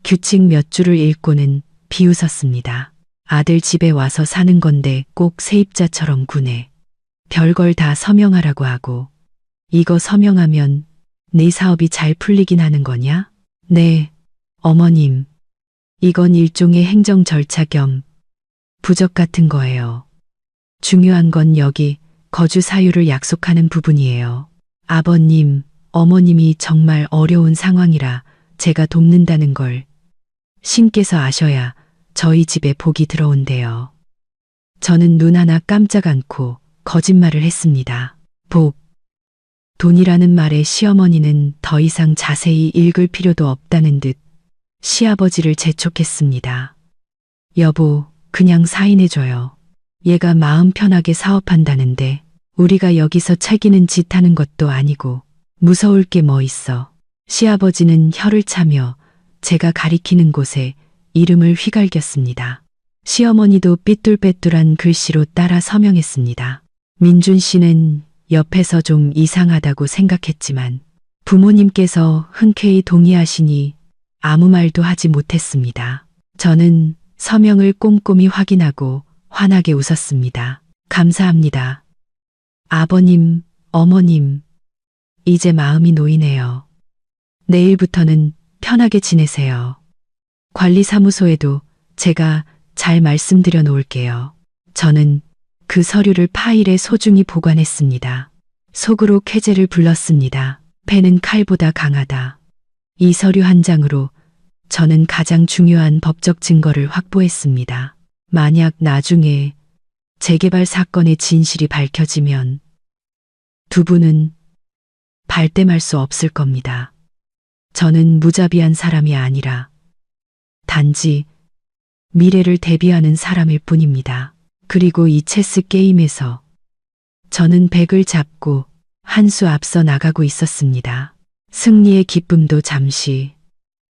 규칙 몇 줄을 읽고는 비웃었습니다. 아들 집에 와서 사는 건데 꼭 세입자처럼 구네. 별걸 다 서명하라고 하고 이거 서명하면 네 사업이 잘 풀리긴 하는 거냐? 네, 어머님. 이건 일종의 행정 절차 겸 부적 같은 거예요. 중요한 건 여기 거주 사유를 약속하는 부분이에요. 아버님, 어머님이 정말 어려운 상황이라 제가 돕는다는 걸 신께서 아셔야 저희 집에 복이 들어온대요. 저는 눈 하나 깜짝 않고 거짓말을 했습니다. 복. 돈이라는 말에 시어머니는 더 이상 자세히 읽을 필요도 없다는 듯 시아버지를 재촉했습니다. 여보, 그냥 사인해줘요. 얘가 마음 편하게 사업한다는데 우리가 여기서 책이는 짓 하는 것도 아니고 무서울 게 뭐 있어. 시아버지는 혀를 차며 제가 가리키는 곳에 이름을 휘갈겼습니다. 시어머니도 삐뚤빼뚤한 글씨로 따라 서명했습니다. 민준 씨는 옆에서 좀 이상하다고 생각했지만 부모님께서 흔쾌히 동의하시니 아무 말도 하지 못했습니다. 저는 서명을 꼼꼼히 확인하고 환하게 웃었습니다. 감사합니다. 아버님, 어머님, 이제 마음이 놓이네요. 내일부터는 편하게 지내세요. 관리사무소에도 제가 잘 말씀드려 놓을게요. 저는 그 서류를 파일에 소중히 보관했습니다. 속으로 쾌재를 불렀습니다. 펜은 칼보다 강하다. 이 서류 한 장으로 저는 가장 중요한 법적 증거를 확보했습니다. 만약 나중에 재개발 사건의 진실이 밝혀지면 두 분은 발뺌할 수 없을 겁니다. 저는 무자비한 사람이 아니라 단지 미래를 대비하는 사람일 뿐입니다. 그리고 이 체스 게임에서 저는 백을 잡고 한 수 앞서 나가고 있었습니다. 승리의 기쁨도 잠시,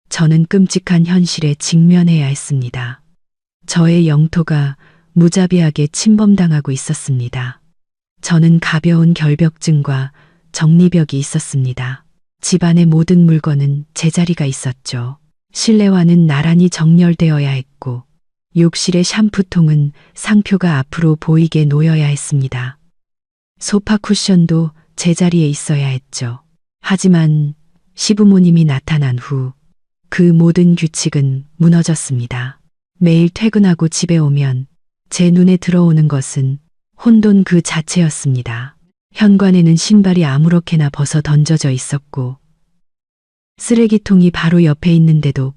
저는 끔찍한 현실에 직면해야 했습니다. 저의 영토가 무자비하게 침범당하고 있었습니다. 저는 가벼운 결벽증과 정리벽이 있었습니다. 집안의 모든 물건은 제자리가 있었죠. 실내화는 나란히 정렬되어야 했고 욕실의 샴푸통은 상표가 앞으로 보이게 놓여야 했습니다. 소파 쿠션도 제자리에 있어야 했죠. 하지만 시부모님이 나타난 후 그 모든 규칙은 무너졌습니다. 매일 퇴근하고 집에 오면 제 눈에 들어오는 것은 혼돈 그 자체였습니다. 현관에는 신발이 아무렇게나 벗어 던져져 있었고 쓰레기통이 바로 옆에 있는데도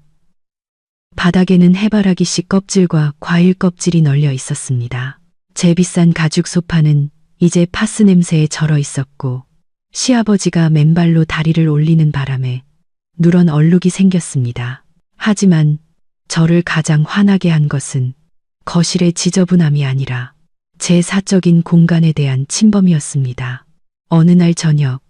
바닥에는 해바라기 씨 껍질과 과일 껍질이 널려 있었습니다. 제 비싼 가죽 소파는 이제 파스 냄새에 절어 있었고 시아버지가 맨발로 다리를 올리는 바람에 누런 얼룩이 생겼습니다. 하지만 저를 가장 화나게 한 것은 거실의 지저분함이 아니라 제 사적인 공간에 대한 침범이었습니다. 어느 날 저녁,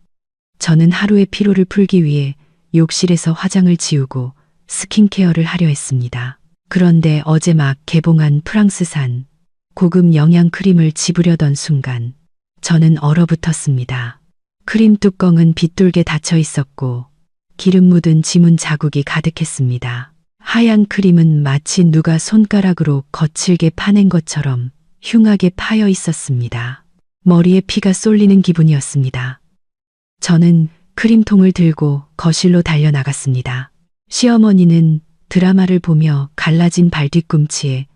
저는 하루의 피로를 풀기 위해 욕실에서 화장을 지우고 스킨케어를 하려 했습니다. 그런데 어제 막 개봉한 프랑스산 고급 영양 크림을 집으려던 순간 저는 얼어붙었습니다. 크림 뚜껑은 비뚤게 닫혀 있었고 기름 묻은 지문 자국이 가득했습니다. 하얀 크림은 마치 누가 손가락으로 거칠게 파낸 것처럼 흉하게 파여 있었습니다. 머리에 피가 쏠리는 기분이었습니다. 저는 크림통을 들고 거실로 달려나갔습니다. 시어머니는 드라마를 보며 갈라진 발 뒤꿈치에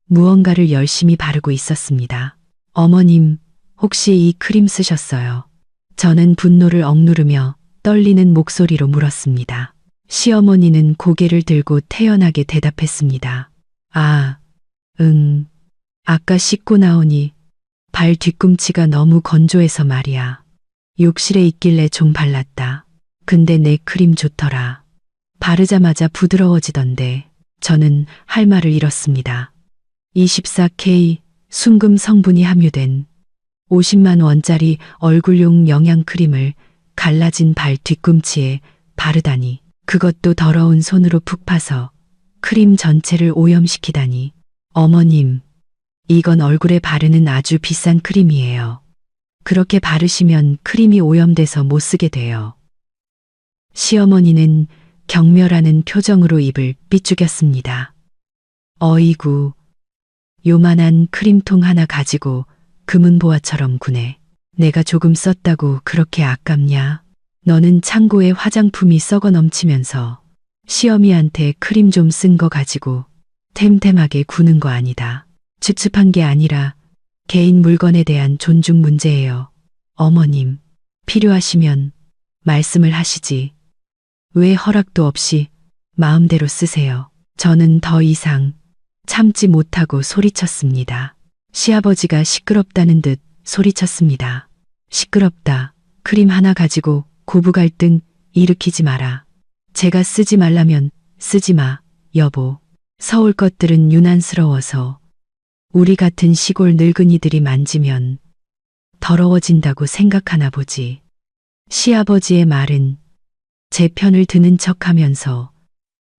무언가를 열심히 바르고 있었습니다. 어머님, 혹시 이 크림 쓰셨어요? 저는 분노를 억누르며 떨리는 목소리로 물었습니다. 시어머니는 고개를 들고 태연하게 대답했습니다. 아, 응. 아까 씻고 나오니 발 뒤꿈치가 너무 건조해서 말이야. 욕실에 있길래 좀 발랐다. 근데 내 크림 좋더라. 바르자마자 부드러워지던데. 저는 할 말을 잃었습니다. 24K 순금 성분이 함유된 50만 원짜리 얼굴용 영양크림을 갈라진 발 뒤꿈치에 바르다니. 그것도 더러운 손으로 푹 파서 크림 전체를 오염시키다니. 어머님, 이건 얼굴에 바르는 아주 비싼 크림이에요. 그렇게 바르시면 크림이 오염돼서 못 쓰게 돼요. 시어머니는 경멸하는 표정으로 입을 삐죽였습니다. 어이구, 요만한 크림통 하나 가지고 금은보화처럼 구네. 내가 조금 썼다고 그렇게 아깝냐? 너는 창고에 화장품이 썩어 넘치면서 시어미한테 크림 좀 쓴 거 가지고 템템하게 구는 거 아니다. 찝찝한 게 아니라 개인 물건에 대한 존중 문제예요. 어머님, 필요하시면 말씀을 하시지. 왜 허락도 없이 마음대로 쓰세요. 저는 더 이상 참지 못하고 소리쳤습니다. 시아버지가 시끄럽다는 듯 소리쳤습니다. 시끄럽다. 크림 하나 가지고 고부 갈등 일으키지 마라. 제가 쓰지 말라면 쓰지 마, 여보. 서울 것들은 유난스러워서 우리 같은 시골 늙은이들이 만지면 더러워진다고 생각하나 보지. 시아버지의 말은 제 편을 드는 척하면서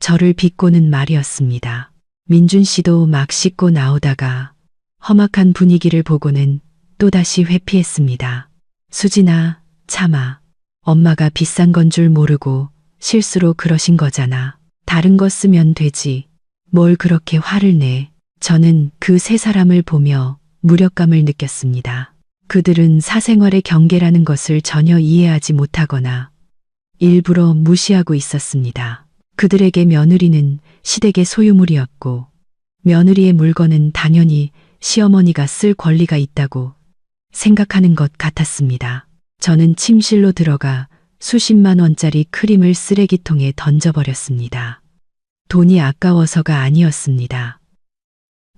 저를 비꼬는 말이었습니다. 민준 씨도 막 씻고 나오다가 험악한 분위기를 보고는 또다시 회피했습니다. 수진아, 참아. 엄마가 비싼 건 줄 모르고 실수로 그러신 거잖아. 다른 거 쓰면 되지. 뭘 그렇게 화를 내. 저는 그 세 사람을 보며 무력감을 느꼈습니다. 그들은 사생활의 경계라는 것을 전혀 이해하지 못하거나 일부러 무시하고 있었습니다. 그들에게 며느리는 시댁의 소유물이었고 며느리의 물건은 당연히 시어머니가 쓸 권리가 있다고 생각하는 것 같았습니다. 저는 침실로 들어가 수십만 원짜리 크림을 쓰레기통에 던져버렸습니다. 돈이 아까워서가 아니었습니다.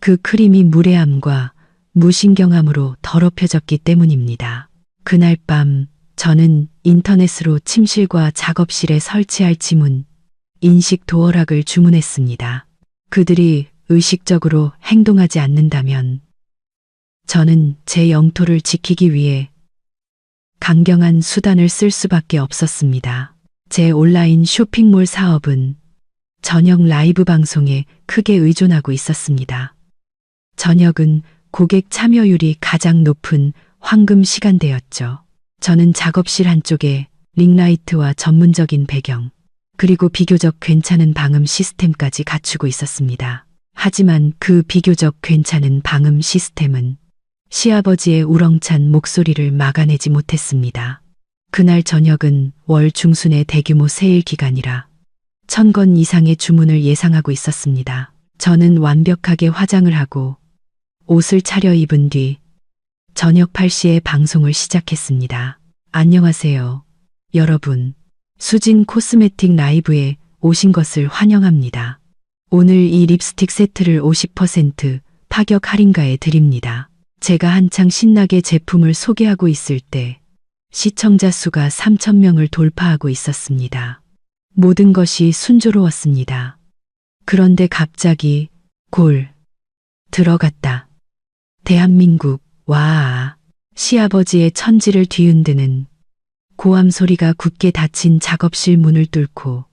그 크림이 무례함과 무신경함으로 더럽혀졌기 때문입니다. 그날 밤 저는 인터넷으로 침실과 작업실에 설치할 지문, 인식 도어락을 주문했습니다. 그들이 의식적으로 행동하지 않는다면 저는 제 영토를 지키기 위해 강경한 수단을 쓸 수밖에 없었습니다. 제 온라인 쇼핑몰 사업은 저녁 라이브 방송에 크게 의존하고 있었습니다. 저녁은 고객 참여율이 가장 높은 황금 시간대였죠. 저는 작업실 한쪽에 링라이트와 전문적인 배경, 그리고 비교적 괜찮은 방음 시스템까지 갖추고 있었습니다. 하지만 그 비교적 괜찮은 방음 시스템은 시아버지의 우렁찬 목소리를 막아내지 못했습니다. 그날 저녁은 월 중순의 대규모 세일 기간이라 1000건 이상의 주문을 예상하고 있었습니다. 저는 완벽하게 화장을 하고 옷을 차려입은 뒤 저녁 8시에 방송을 시작했습니다. 안녕하세요, 여러분. 수진 코스메틱 라이브에 오신 것을 환영합니다. 오늘 이 립스틱 세트를 50% 파격 할인가에 드립니다. 제가 한창 신나게 제품을 소개하고 있을 때 시청자 수가 3,000명을 돌파하고 있었습니다. 모든 것이 순조로웠습니다. 그런데 갑자기 골 들어갔다. 대한민국 와, 시아버지의 천지를 뒤흔드는 고함 소리가 굳게 닫힌 작업실 문을 뚫고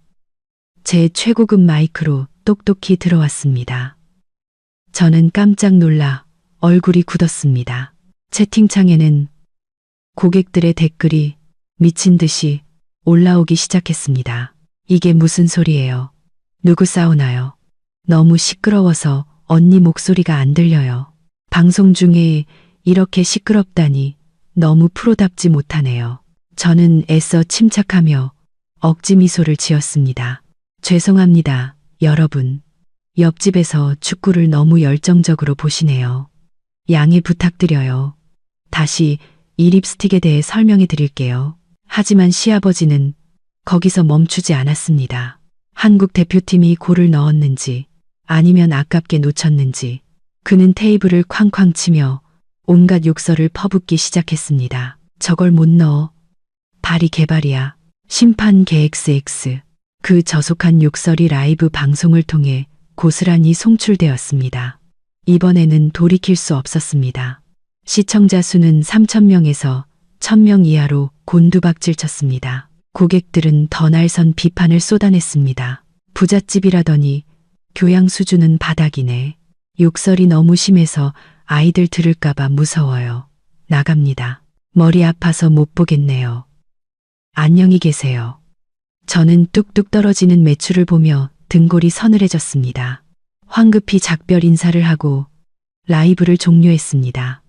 제 최고급 마이크로 똑똑히 들어왔습니다. 저는 깜짝 놀라 얼굴이 굳었습니다. 채팅창에는 고객들의 댓글이 미친 듯이 올라오기 시작했습니다. 이게 무슨 소리예요? 누구 싸우나요? 너무 시끄러워서 언니 목소리가 안 들려요. 방송 중에 이렇게 시끄럽다니 너무 프로답지 못하네요. 저는 애써 침착하며 억지 미소를 지었습니다. 죄송합니다, 여러분. 옆집에서 축구를 너무 열정적으로 보시네요. 양해 부탁드려요. 다시 이 립스틱에 대해 설명해 드릴게요. 하지만 시아버지는 거기서 멈추지 않았습니다. 한국 대표팀이 골을 넣었는지 아니면 아깝게 놓쳤는지 그는 테이블을 쾅쾅 치며 온갖 욕설을 퍼붓기 시작했습니다. 저걸 못 넣어. 발이 개발이야. 심판 개 XX. 그 저속한 욕설이 라이브 방송을 통해 고스란히 송출되었습니다. 이번에는 돌이킬 수 없었습니다. 시청자 수는 3,000명에서 1,000명 이하로 곤두박질 쳤습니다. 고객들은 더 날선 비판을 쏟아냈습니다. 부잣집이라더니 교양 수준은 바닥이네. 욕설이 너무 심해서 아이들 들을까봐 무서워요. 나갑니다. 머리 아파서 못 보겠네요. 안녕히 계세요. 저는 뚝뚝 떨어지는 매출을 보며 등골이 서늘해졌습니다. 황급히 작별 인사를 하고 라이브를 종료했습니다.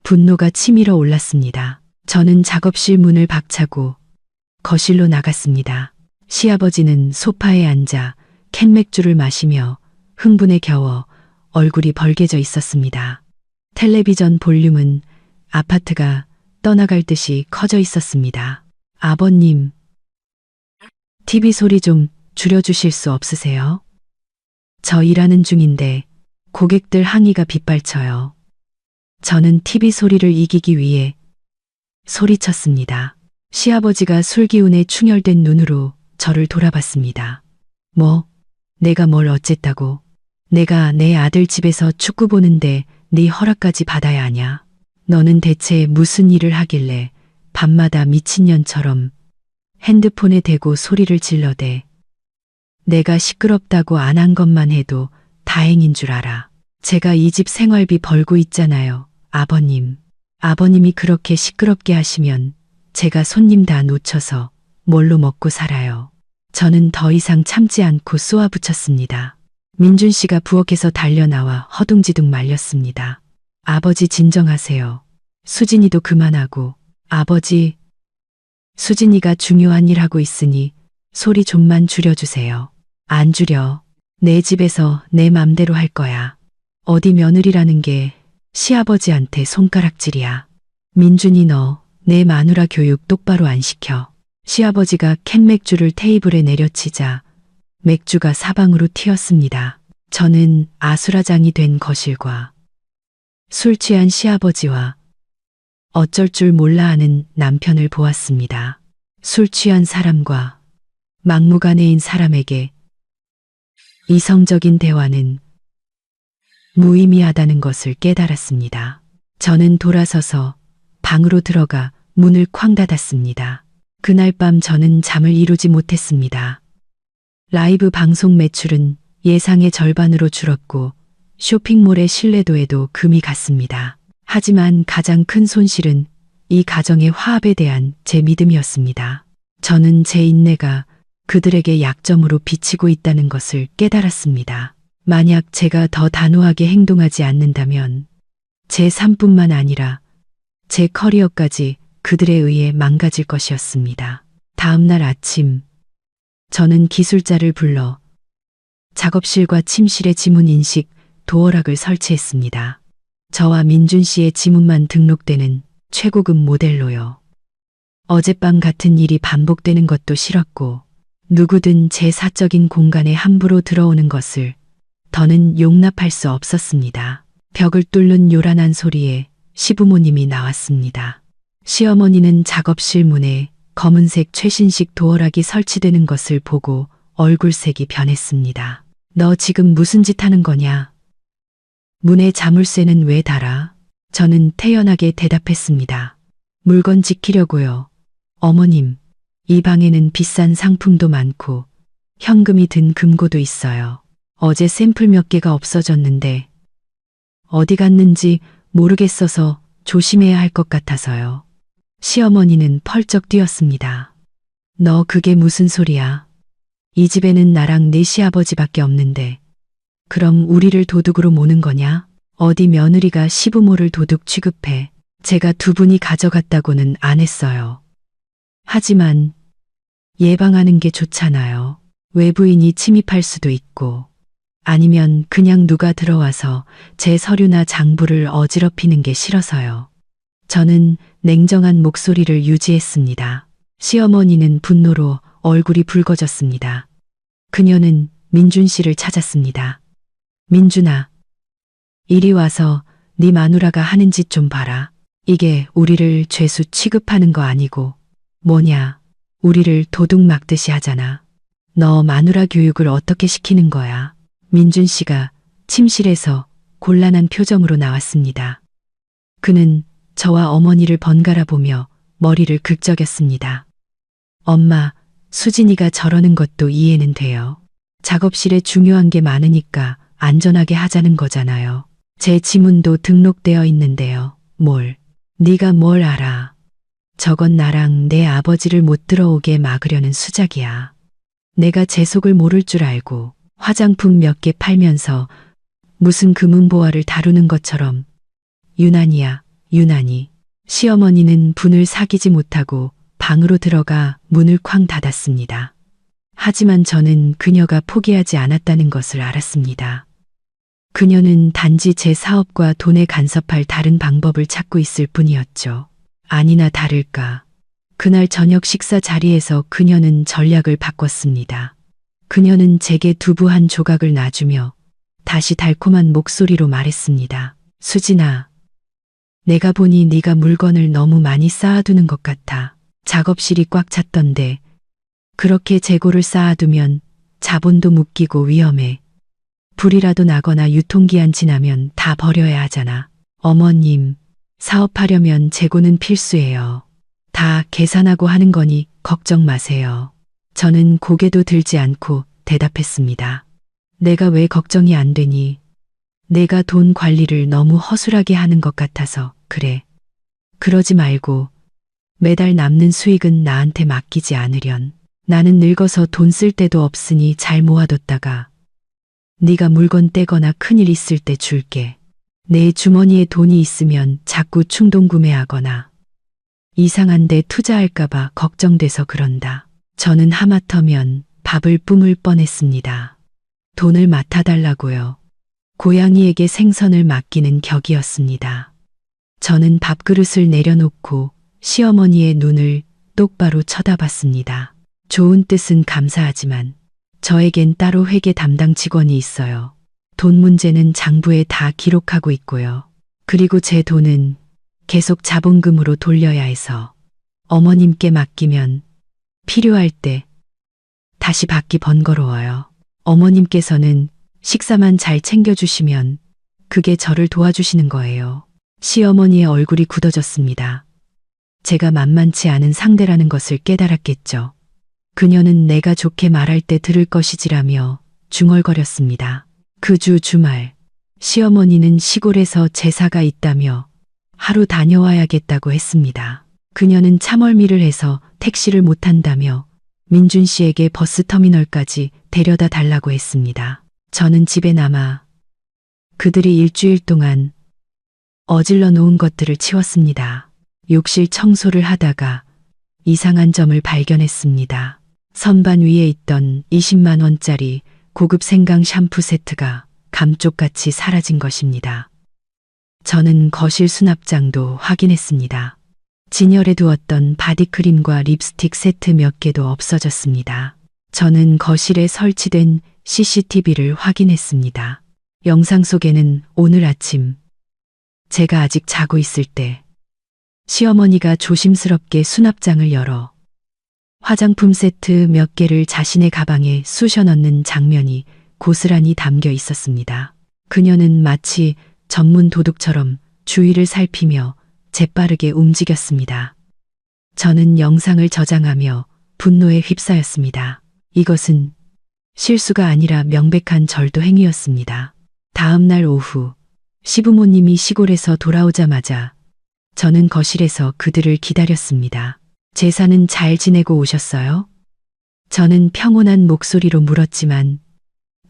분노가 치밀어 올랐습니다. 저는 작업실 문을 박차고 거실로 나갔습니다. 시아버지는 소파에 앉아 캔맥주를 마시며 흥분에 겨워 얼굴이 벌개져 있었습니다. 텔레비전 볼륨은 아파트가 떠나갈 듯이 커져 있었습니다. 아버님, TV 소리 좀 줄여주실 수 없으세요? 저 일하는 중인데 고객들 항의가 빗발쳐요. 저는 TV 소리를 이기기 위해 소리쳤습니다. 시아버지가 술기운에 충혈된 눈으로 저를 돌아봤습니다. 뭐, 내가 뭘 어쨌다고? 내가 내 아들 집에서 축구 보는데 네 허락까지 받아야 하냐? 너는 대체 무슨 일을 하길래 밤마다 미친년처럼 핸드폰에 대고 소리를 질러대. 내가 시끄럽다고 안 한 것만 해도 다행인 줄 알아. 제가 이 집 생활비 벌고 있잖아요, 아버님. 아버님이 그렇게 시끄럽게 하시면 제가 손님 다 놓쳐서 뭘로 먹고 살아요. 저는 더 이상 참지 않고 쏘아붙였습니다. 민준 씨가 부엌에서 달려나와 허둥지둥 말렸습니다. 아버지 진정하세요. 수진이도 그만하고. 아버지, 수진이가 중요한 일 하고 있으니 소리 좀만 줄여주세요. 안 줄여. 내 집에서 내 맘대로 할 거야. 어디 며느리라는 게 시아버지한테 손가락질이야. 민준이 너 내 마누라 교육 똑바로 안 시켜. 시아버지가 캔맥주를 테이블에 내려치자 맥주가 사방으로 튀었습니다. 저는 아수라장이 된 거실과 술 취한 시아버지와 어쩔 줄 몰라 하는 남편을 보았습니다. 술 취한 사람과 막무가내인 사람에게 이성적인 대화는 무의미하다는 것을 깨달았습니다. 저는 돌아서서 방으로 들어가 문을 쾅 닫았습니다. 그날 밤 저는 잠을 이루지 못했습니다. 라이브 방송 매출은 예상의 절반으로 줄었고 쇼핑몰의 신뢰도에도 금이 갔습니다. 하지만 가장 큰 손실은 이 가정의 화합에 대한 제 믿음이었습니다. 저는 제 인내가 그들에게 약점으로 비치고 있다는 것을 깨달았습니다. 만약 제가 더 단호하게 행동하지 않는다면 제 삶뿐만 아니라 제 커리어까지 그들에 의해 망가질 것이었습니다. 다음 날 아침, 저는 기술자를 불러 작업실과 침실의 지문 인식 도어락을 설치했습니다. 저와 민준 씨의 지문만 등록되는 최고급 모델로요. 어젯밤 같은 일이 반복되는 것도 싫었고 누구든 제 사적인 공간에 함부로 들어오는 것을 더는 용납할 수 없었습니다. 벽을 뚫는 요란한 소리에 시부모님이 나왔습니다. 시어머니는 작업실 문에 검은색 최신식 도어락이 설치되는 것을 보고 얼굴색이 변했습니다. 너 지금 무슨 짓 하는 거냐? 문에 자물쇠는 왜 달아? 저는 태연하게 대답했습니다. 물건 지키려고요. 어머님, 이 방에는 비싼 상품도 많고 현금이 든 금고도 있어요. 어제 샘플 몇 개가 없어졌는데 어디 갔는지 모르겠어서 조심해야 할 것 같아서요. 시어머니는 펄쩍 뛰었습니다. 너 그게 무슨 소리야? 이 집에는 나랑 네 시아버지밖에 없는데 그럼 우리를 도둑으로 모는 거냐? 어디 며느리가 시부모를 도둑 취급해. 제가 두 분이 가져갔다고는 안 했어요. 하지만 예방하는 게 좋잖아요. 외부인이 침입할 수도 있고 아니면 그냥 누가 들어와서 제 서류나 장부를 어지럽히는 게 싫어서요. 저는 냉정한 목소리를 유지했습니다. 시어머니는 분노로 얼굴이 붉어졌습니다. 그녀는 민준 씨를 찾았습니다. 민준아, 이리 와서 네 마누라가 하는 짓 좀 봐라. 이게 우리를 죄수 취급하는 거 아니고 뭐냐, 우리를 도둑 막듯이 하잖아. 너 마누라 교육을 어떻게 시키는 거야? 민준 씨가 침실에서 곤란한 표정으로 나왔습니다. 그는 저와 어머니를 번갈아 보며 머리를 긁적였습니다. 엄마, 수진이가 저러는 것도 이해는 돼요. 작업실에 중요한 게 많으니까 안전하게 하자는 거잖아요. 제 지문도 등록되어 있는데요. 네가 뭘 알아. 저건 나랑 내 아버지를 못 들어오게 막으려는 수작이야. 내가 제 속을 모를 줄 알고 화장품 몇 개 팔면서 무슨 금은보화를 다루는 것처럼 유난이야, 유난히. 시어머니는 분을 사귀지 못하고 방으로 들어가 문을 쾅 닫았습니다. 하지만 저는 그녀가 포기하지 않았다는 것을 알았습니다. 그녀는 단지 제 사업과 돈에 간섭할 다른 방법을 찾고 있을 뿐이었죠. 아니나 다를까. 그날 저녁 식사 자리에서 그녀는 전략을 바꿨습니다. 그녀는 제게 두부 한 조각을 놔주며 다시 달콤한 목소리로 말했습니다. 수진아, 내가 보니 네가 물건을 너무 많이 쌓아두는 것 같아. 작업실이 꽉 찼던데 그렇게 재고를 쌓아두면 자본도 묶이고 위험해. 불이라도 나거나 유통기한 지나면 다 버려야 하잖아. 어머님, 사업하려면 재고는 필수예요. 다 계산하고 하는 거니 걱정 마세요. 저는 고개도 들지 않고 대답했습니다. 내가 왜 걱정이 안 되니? 내가 돈 관리를 너무 허술하게 하는 것 같아서 그래. 그러지 말고 매달 남는 수익은 나한테 맡기지 않으련. 나는 늙어서 돈 쓸 데도 없으니 잘 모아뒀다가 네가 물건 떼거나 큰일 있을 때 줄게. 내 주머니에 돈이 있으면 자꾸 충동 구매하거나 이상한 데 투자할까봐 걱정돼서 그런다. 저는 하마터면 밥을 뿜을 뻔했습니다. 돈을 맡아달라고요. 고양이에게 생선을 맡기는 격이었습니다. 저는 밥그릇을 내려놓고 시어머니의 눈을 똑바로 쳐다봤습니다. 좋은 뜻은 감사하지만 저에겐 따로 회계 담당 직원이 있어요. 돈 문제는 장부에 다 기록하고 있고요. 그리고 제 돈은 계속 자본금으로 돌려야 해서 어머님께 맡기면 필요할 때 다시 받기 번거로워요. 어머님께서는 식사만 잘 챙겨주시면 그게 저를 도와주시는 거예요. 시어머니의 얼굴이 굳어졌습니다. 제가 만만치 않은 상대라는 것을 깨달았겠죠. 그녀는 내가 좋게 말할 때 들을 것이지라며 중얼거렸습니다. 그 주 주말 시어머니는 시골에서 제사가 있다며 하루 다녀와야겠다고 했습니다. 그녀는 참얼미를 해서 택시를 못 탄다며 민준 씨에게 버스터미널까지 데려다 달라고 했습니다. 저는 집에 남아 그들이 일주일 동안 어질러 놓은 것들을 치웠습니다. 욕실 청소를 하다가 이상한 점을 발견했습니다. 선반 위에 있던 20만 원짜리 고급 생강 샴푸 세트가 감쪽같이 사라진 것입니다. 저는 거실 수납장도 확인했습니다. 진열해 두었던 바디크림과 립스틱 세트 몇 개도 없어졌습니다. 저는 거실에 설치된 CCTV를 확인했습니다. 영상 속에는 오늘 아침 제가 아직 자고 있을 때 시어머니가 조심스럽게 수납장을 열어 화장품 세트 몇 개를 자신의 가방에 쑤셔 넣는 장면이 고스란히 담겨 있었습니다. 그녀는 마치 전문 도둑처럼 주위를 살피며 재빠르게 움직였습니다. 저는 영상을 저장하며 분노에 휩싸였습니다. 이것은 실수가 아니라 명백한 절도 행위였습니다. 다음 날 오후 시부모님이 시골에서 돌아오자마자 저는 거실에서 그들을 기다렸습니다. 제사는 잘 지내고 오셨어요? 저는 평온한 목소리로 물었지만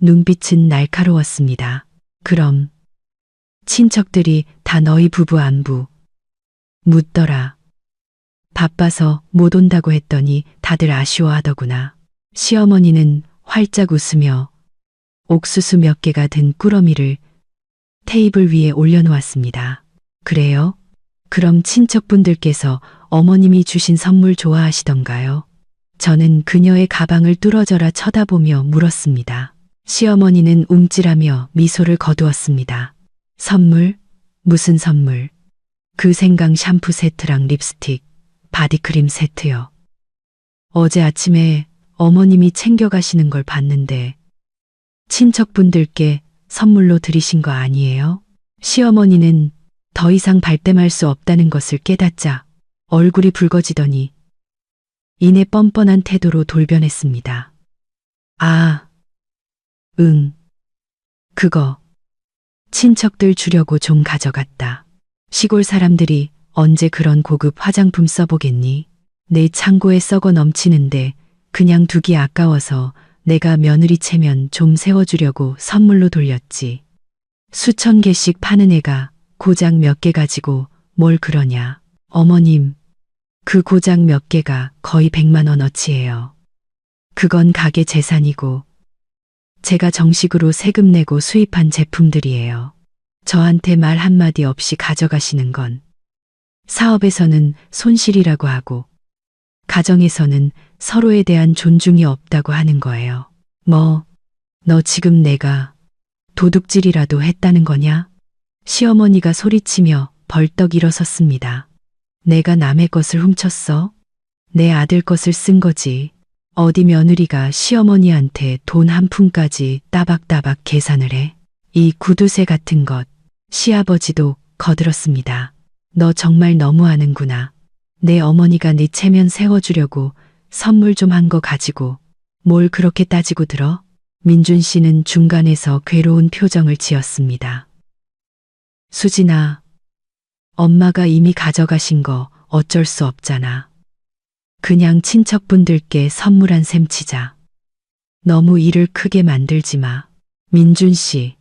눈빛은 날카로웠습니다. 그럼 친척들이 다 너희 부부 안부 묻더라. 바빠서 못 온다고 했더니 다들 아쉬워하더구나. 시어머니는 활짝 웃으며 옥수수 몇 개가 든 꾸러미를 테이블 위에 올려놓았습니다. 그래요? 그럼 친척분들께서 어머님이 주신 선물 좋아하시던가요? 저는 그녀의 가방을 뚫어져라 쳐다보며 물었습니다. 시어머니는 움찔하며 미소를 거두었습니다. 선물? 무슨 선물? 그 생강 샴푸 세트랑 립스틱, 바디크림 세트요. 어제 아침에 어머님이 챙겨가시는 걸 봤는데 친척분들께 선물로 드리신 거 아니에요? 시어머니는 더 이상 발뺌할 수 없다는 것을 깨닫자 얼굴이 붉어지더니 이내 뻔뻔한 태도로 돌변했습니다. 아, 응. 그거 친척들 주려고 좀 가져갔다. 시골 사람들이 언제 그런 고급 화장품 써보겠니? 내 창고에 썩어 넘치는데 그냥 두기 아까워서 내가 며느리 체면 좀 세워주려고 선물로 돌렸지. 수천 개씩 파는 애가 고작 몇 개 가지고 뭘 그러냐. 어머님, 그 고작 몇 개가 거의 100만 원어치예요. 그건 가게 재산이고 제가 정식으로 세금 내고 수입한 제품들이에요. 저한테 말 한마디 없이 가져가시는 건 사업에서는 손실이라고 하고 가정에서는 서로에 대한 존중이 없다고 하는 거예요. 뭐, 너 지금 내가 도둑질이라도 했다는 거냐? 시어머니가 소리치며 벌떡 일어섰습니다. 내가 남의 것을 훔쳤어? 내 아들 것을 쓴 거지. 어디 며느리가 시어머니한테 돈 한 푼까지 따박따박 계산을 해? 이 구두쇠 같은 것. 시아버지도 거들었습니다. 너 정말 너무하는구나. 내 어머니가 네 체면 세워주려고 선물 좀 한 거 가지고 뭘 그렇게 따지고 들어? 민준 씨는 중간에서 괴로운 표정을 지었습니다. 수진아, 엄마가 이미 가져가신 거 어쩔 수 없잖아. 그냥 친척분들께 선물한 셈 치자. 너무 일을 크게 만들지 마. 민준 씨,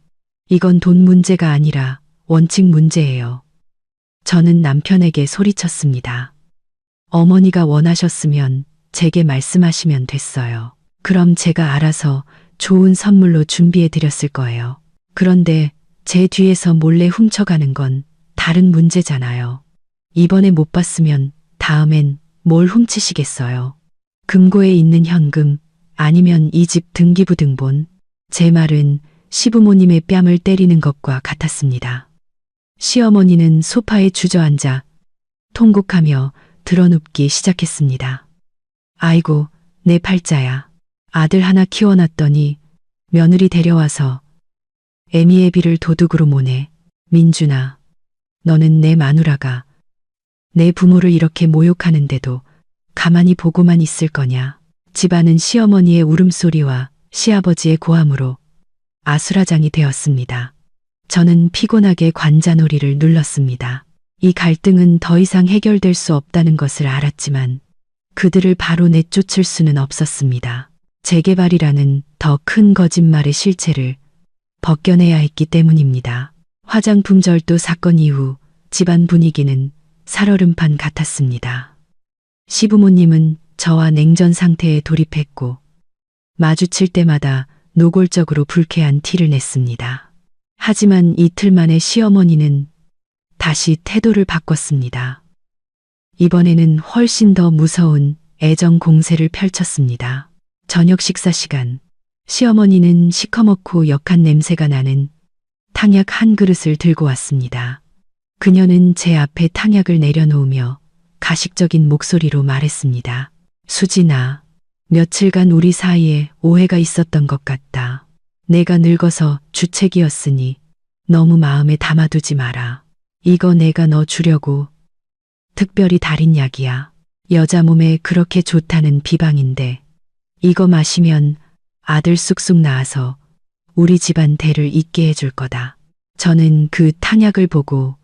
이건 돈 문제가 아니라 원칙 문제예요. 저는 남편에게 소리쳤습니다. 어머니가 원하셨으면 제게 말씀하시면 됐어요. 그럼 제가 알아서 좋은 선물로 준비해 드렸을 거예요. 그런데 제 뒤에서 몰래 훔쳐가는 건 다른 문제잖아요. 이번에 못 봤으면 다음엔 뭘 훔치시겠어요? 금고에 있는 현금 아니면 이 집 등기부 등본. 제 말은 시부모님의 뺨을 때리는 것과 같았습니다. 시어머니는 소파에 주저앉아 통곡하며 드러눕기 시작했습니다. 아이고, 내 팔자야. 아들 하나 키워놨더니 며느리 데려와서 애미애비를 도둑으로 모네. 민준아, 너는 내 마누라가 내 부모를 이렇게 모욕하는데도 가만히 보고만 있을 거냐. 집안은 시어머니의 울음소리와 시아버지의 고함으로 아수라장이 되었습니다. 저는 피곤하게 관자놀이를 눌렀습니다. 이 갈등은 더 이상 해결될 수 없다는 것을 알았지만 그들을 바로 내쫓을 수는 없었습니다. 재개발이라는 더 큰 거짓말의 실체를 벗겨내야 했기 때문입니다. 화장품 절도 사건 이후 집안 분위기는 살얼음판 같았습니다. 시부모님은 저와 냉전 상태에 돌입했고 마주칠 때마다 노골적으로 불쾌한 티를 냈습니다. 하지만 이틀 만에 시어머니는 다시 태도를 바꿨습니다. 이번에는 훨씬 더 무서운 애정 공세를 펼쳤습니다. 저녁 식사 시간, 시어머니는 시커멓고 역한 냄새가 나는 탕약 한 그릇을 들고 왔습니다. 그녀는 제 앞에 탕약을 내려놓으며 가식적인 목소리로 말했습니다. 수진아, 며칠간 우리 사이에 오해가 있었던 것 같다. 내가 늙어서 주책이었으니 너무 마음에 담아두지 마라. 이거 내가 너 주려고 특별히 달인 약이야. 여자 몸에 그렇게 좋다는 비방인데 이거 마시면 아들 쑥쑥 낳아서 우리 집안 대를 잇게 해줄 거다. 저는 그 탕약을 보고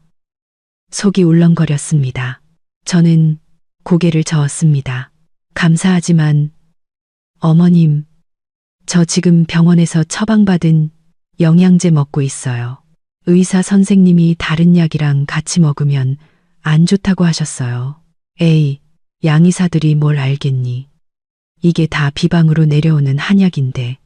속이 울렁거렸습니다. 저는 고개를 저었습니다. 감사하지만 어머님, 저 지금 병원에서 처방받은 영양제 먹고 있어요. 의사 선생님이 다른 약이랑 같이 먹으면 안 좋다고 하셨어요. 에이, 양의사들이 뭘 알겠니? 이게 다 비방으로 내려오는 한약인데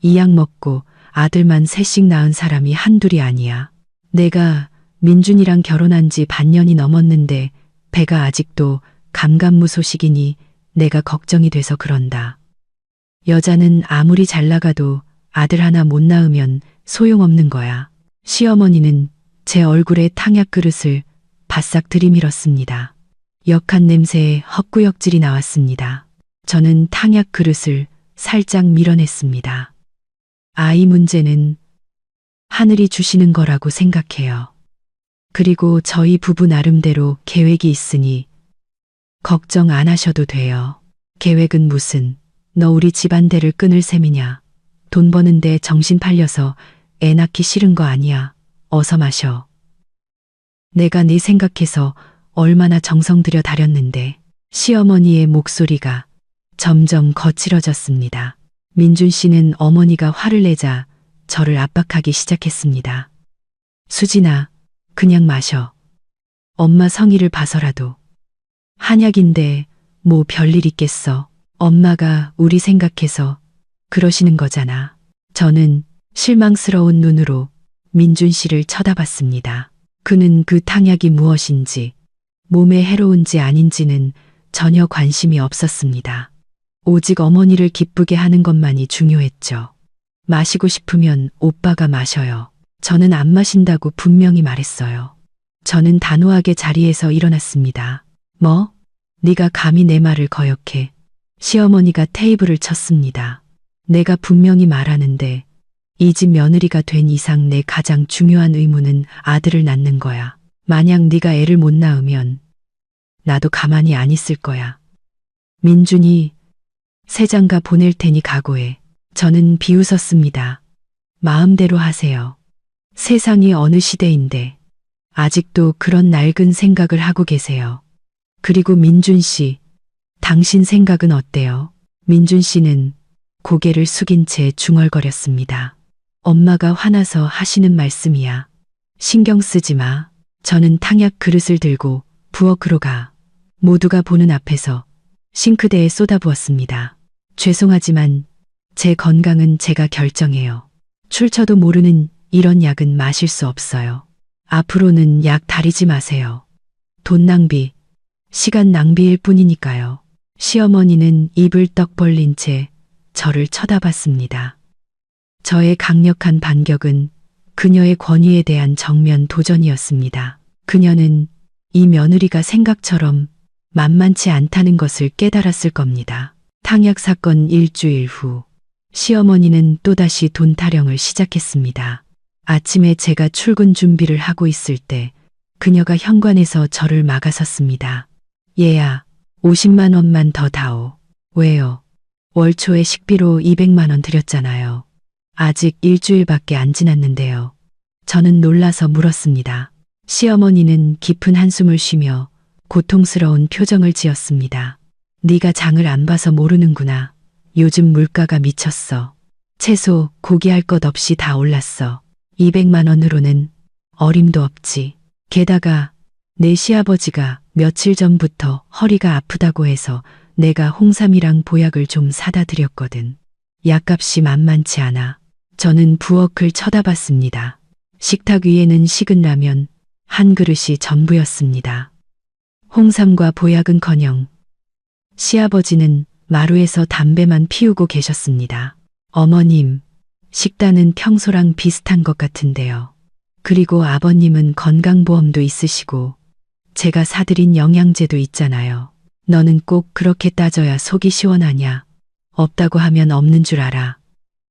이 약 먹고 아들만 셋씩 낳은 사람이 한둘이 아니야. 내가 민준이랑 결혼한 지 반년이 넘었는데 배가 아직도 감감무소식이니 내가 걱정이 돼서 그런다. 여자는 아무리 잘 나가도 아들 하나 못 낳으면 소용없는 거야. 시어머니는 제 얼굴에 탕약 그릇을 바싹 들이밀었습니다. 역한 냄새에 헛구역질이 나왔습니다. 저는 탕약 그릇을 살짝 밀어냈습니다. 아이 문제는 하늘이 주시는 거라고 생각해요. 그리고 저희 부부 나름대로 계획이 있으니 걱정 안 하셔도 돼요. 계획은 무슨, 너 우리 집안대를 끊을 셈이냐. 돈 버는데 정신 팔려서 애 낳기 싫은 거 아니야. 어서 마셔. 내가 네 생각해서 얼마나 정성 들여 다렸는데. 시어머니의 목소리가 점점 거칠어졌습니다. 민준 씨는 어머니가 화를 내자 저를 압박하기 시작했습니다. 수진아, 그냥 마셔. 엄마 성의를 봐서라도. 한약인데 뭐 별일 있겠어. 엄마가 우리 생각해서 그러시는 거잖아. 저는 실망스러운 눈으로 민준 씨를 쳐다봤습니다. 그는 그 탕약이 무엇인지, 몸에 해로운지 아닌지는 전혀 관심이 없었습니다. 오직 어머니를 기쁘게 하는 것만이 중요했죠. 마시고 싶으면 오빠가 마셔요. 저는 안 마신다고 분명히 말했어요. 저는 단호하게 자리에서 일어났습니다. 뭐? 네가 감히 내 말을 거역해. 시어머니가 테이블을 쳤습니다. 내가 분명히 말하는데 이 집 며느리가 된 이상 내 가장 중요한 의무는 아들을 낳는 거야. 만약 네가 애를 못 낳으면 나도 가만히 안 있을 거야. 민준이 새장가 보낼 테니 각오해. 저는 비웃었습니다. 마음대로 하세요. 세상이 어느 시대인데 아직도 그런 낡은 생각을 하고 계세요. 그리고 민준 씨, 당신 생각은 어때요? 민준 씨는 고개를 숙인 채 중얼거렸습니다. 엄마가 화나서 하시는 말씀이야. 신경 쓰지 마. 저는 탕약 그릇을 들고 부엌으로 가 모두가 보는 앞에서 싱크대에 쏟아부었습니다. 죄송하지만 제 건강은 제가 결정해요. 출처도 모르는 이런 약은 마실 수 없어요. 앞으로는 약 다리지 마세요. 돈 낭비, 시간 낭비일 뿐이니까요. 시어머니는 입을 떡 벌린 채 저를 쳐다봤습니다. 저의 강력한 반격은 그녀의 권위에 대한 정면 도전이었습니다. 그녀는 이 며느리가 생각처럼 만만치 않다는 것을 깨달았을 겁니다. 탕약 사건 일주일 후 시어머니는 또다시 돈 타령을 시작했습니다. 아침에 제가 출근 준비를 하고 있을 때 그녀가 현관에서 저를 막아섰습니다. 얘야, 50만 원만 더 다오. 왜요? 월 초에 식비로 200만 원 드렸잖아요. 아직 일주일밖에 안 지났는데요. 저는 놀라서 물었습니다. 시어머니는 깊은 한숨을 쉬며 고통스러운 표정을 지었습니다. 네가 장을 안 봐서 모르는구나. 요즘 물가가 미쳤어. 채소, 고기 할 것 없이 다 올랐어. 200만 원으로는 어림도 없지. 게다가 내 시아버지가 며칠 전부터 허리가 아프다고 해서 내가 홍삼이랑 보약을 좀 사다 드렸거든. 약값이 만만치 않아. 저는 부엌을 쳐다봤습니다. 식탁 위에는 식은 라면 한 그릇이 전부였습니다. 홍삼과 보약은커녕 시아버지는 마루에서 담배만 피우고 계셨습니다. 어머님, 식단은 평소랑 비슷한 것 같은데요. 그리고 아버님은 건강보험도 있으시고 제가 사드린 영양제도 있잖아요. 너는 꼭 그렇게 따져야 속이 시원하냐. 없다고 하면 없는 줄 알아.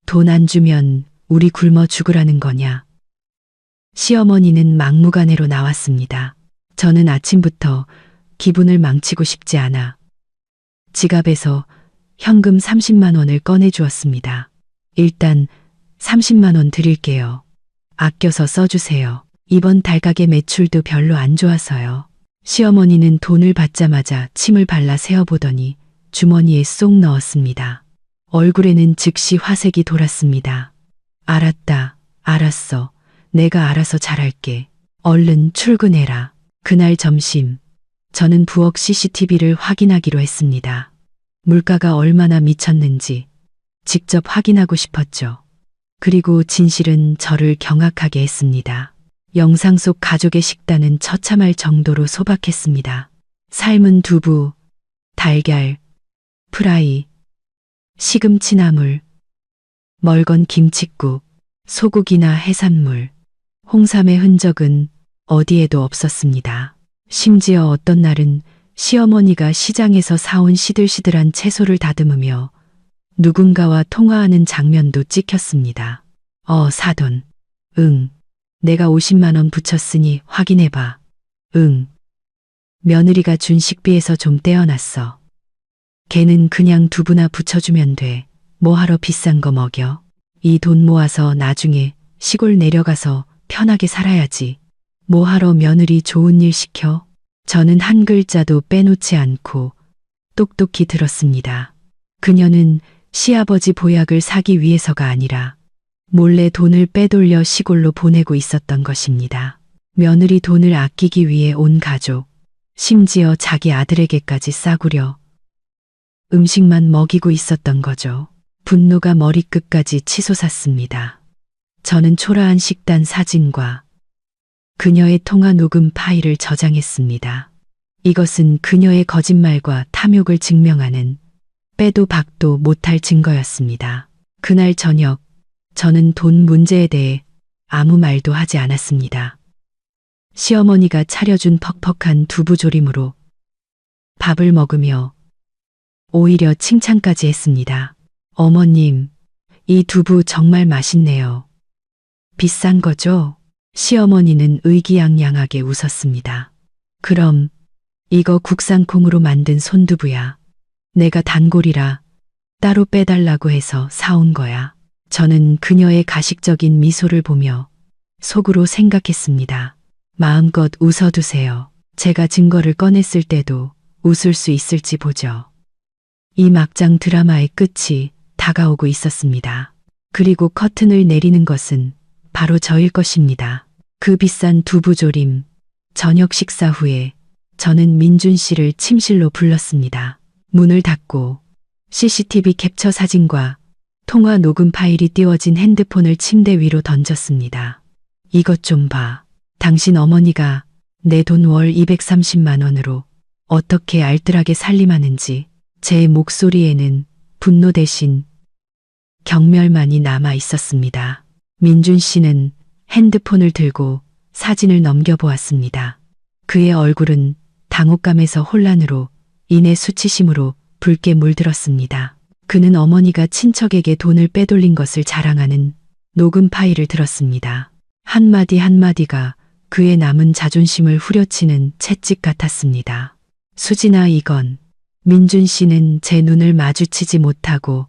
돈 안 주면 우리 굶어 죽으라는 거냐. 시어머니는 막무가내로 나왔습니다. 저는 아침부터 기분을 망치고 싶지 않아 지갑에서 현금 30만 원을 꺼내 주었습니다. 일단 30만 원 드릴게요. 아껴서 써주세요. 이번 달 가게 매출도 별로 안 좋아서요. 시어머니는 돈을 받자마자 침을 발라 세어보더니 주머니에 쏙 넣었습니다. 얼굴에는 즉시 화색이 돌았습니다. 알았다. 알았어. 내가 알아서 잘할게. 얼른 출근해라. 그날 점심, 저는 부엌 CCTV를 확인하기로 했습니다. 물가가 얼마나 미쳤는지 직접 확인하고 싶었죠. 그리고 진실은 저를 경악하게 했습니다. 영상 속 가족의 식단은 처참할 정도로 소박했습니다. 삶은 두부, 달걀, 프라이, 시금치 나물, 멀건 김칫국, 소고기나 해산물, 홍삼의 흔적은 어디에도 없었습니다. 심지어 어떤 날은 시어머니가 시장에서 사온 시들시들한 채소를 다듬으며 누군가와 통화하는 장면도 찍혔습니다. 사돈. 응. 내가 50만 원 붙였으니 확인해봐. 응. 며느리가 준 식비에서 좀 떼어놨어. 걔는 그냥 두부나 붙여주면 돼. 뭐하러 비싼 거 먹여? 이 돈 모아서 나중에 시골 내려가서 편하게 살아야지. 뭐하러 며느리 좋은 일 시켜? 저는 한 글자도 빼놓지 않고 똑똑히 들었습니다. 그녀는 시아버지 보약을 사기 위해서가 아니라 몰래 돈을 빼돌려 시골로 보내고 있었던 것입니다. 며느리 돈을 아끼기 위해 온 가족, 심지어 자기 아들에게까지 싸구려 음식만 먹이고 있었던 거죠. 분노가 머리끝까지 치솟았습니다. 저는 초라한 식단 사진과 그녀의 통화 녹음 파일을 저장했습니다. 이것은 그녀의 거짓말과 탐욕을 증명하는 빼도 박도 못할 증거였습니다. 그날 저녁, 저는 돈 문제에 대해 아무 말도 하지 않았습니다. 시어머니가 차려준 퍽퍽한 두부조림으로 밥을 먹으며 오히려 칭찬까지 했습니다. 어머님, 이 두부 정말 맛있네요. 비싼 거죠? 시어머니는 의기양양하게 웃었습니다. 그럼 이거 국산 콩으로 만든 손두부야. 내가 단골이라 따로 빼달라고 해서 사온 거야. 저는 그녀의 가식적인 미소를 보며 속으로 생각했습니다. 마음껏 웃어두세요. 제가 증거를 꺼냈을 때도 웃을 수 있을지 보죠. 이 막장 드라마의 끝이 다가오고 있었습니다. 그리고 커튼을 내리는 것은 바로 저일 것입니다. 그 비싼 두부조림, 저녁 식사 후에 저는 민준 씨를 침실로 불렀습니다. 문을 닫고 CCTV 캡처 사진과 통화 녹음 파일이 띄워진 핸드폰을 침대 위로 던졌습니다. 이것 좀 봐. 당신 어머니가 내 돈 월 230만 원으로 어떻게 알뜰하게 살림하는지. 제 목소리에는 분노 대신 경멸만이 남아 있었습니다. 민준 씨는 핸드폰을 들고 사진을 넘겨보았습니다. 그의 얼굴은 당혹감에서 혼란으로 인해 수치심으로 붉게 물들었습니다. 그는 어머니가 친척에게 돈을 빼돌린 것을 자랑하는 녹음 파일을 들었습니다. 한마디 한마디가 그의 남은 자존심을 후려치는 채찍 같았습니다. 수진아, 이건. 민준 씨는 제 눈을 마주치지 못하고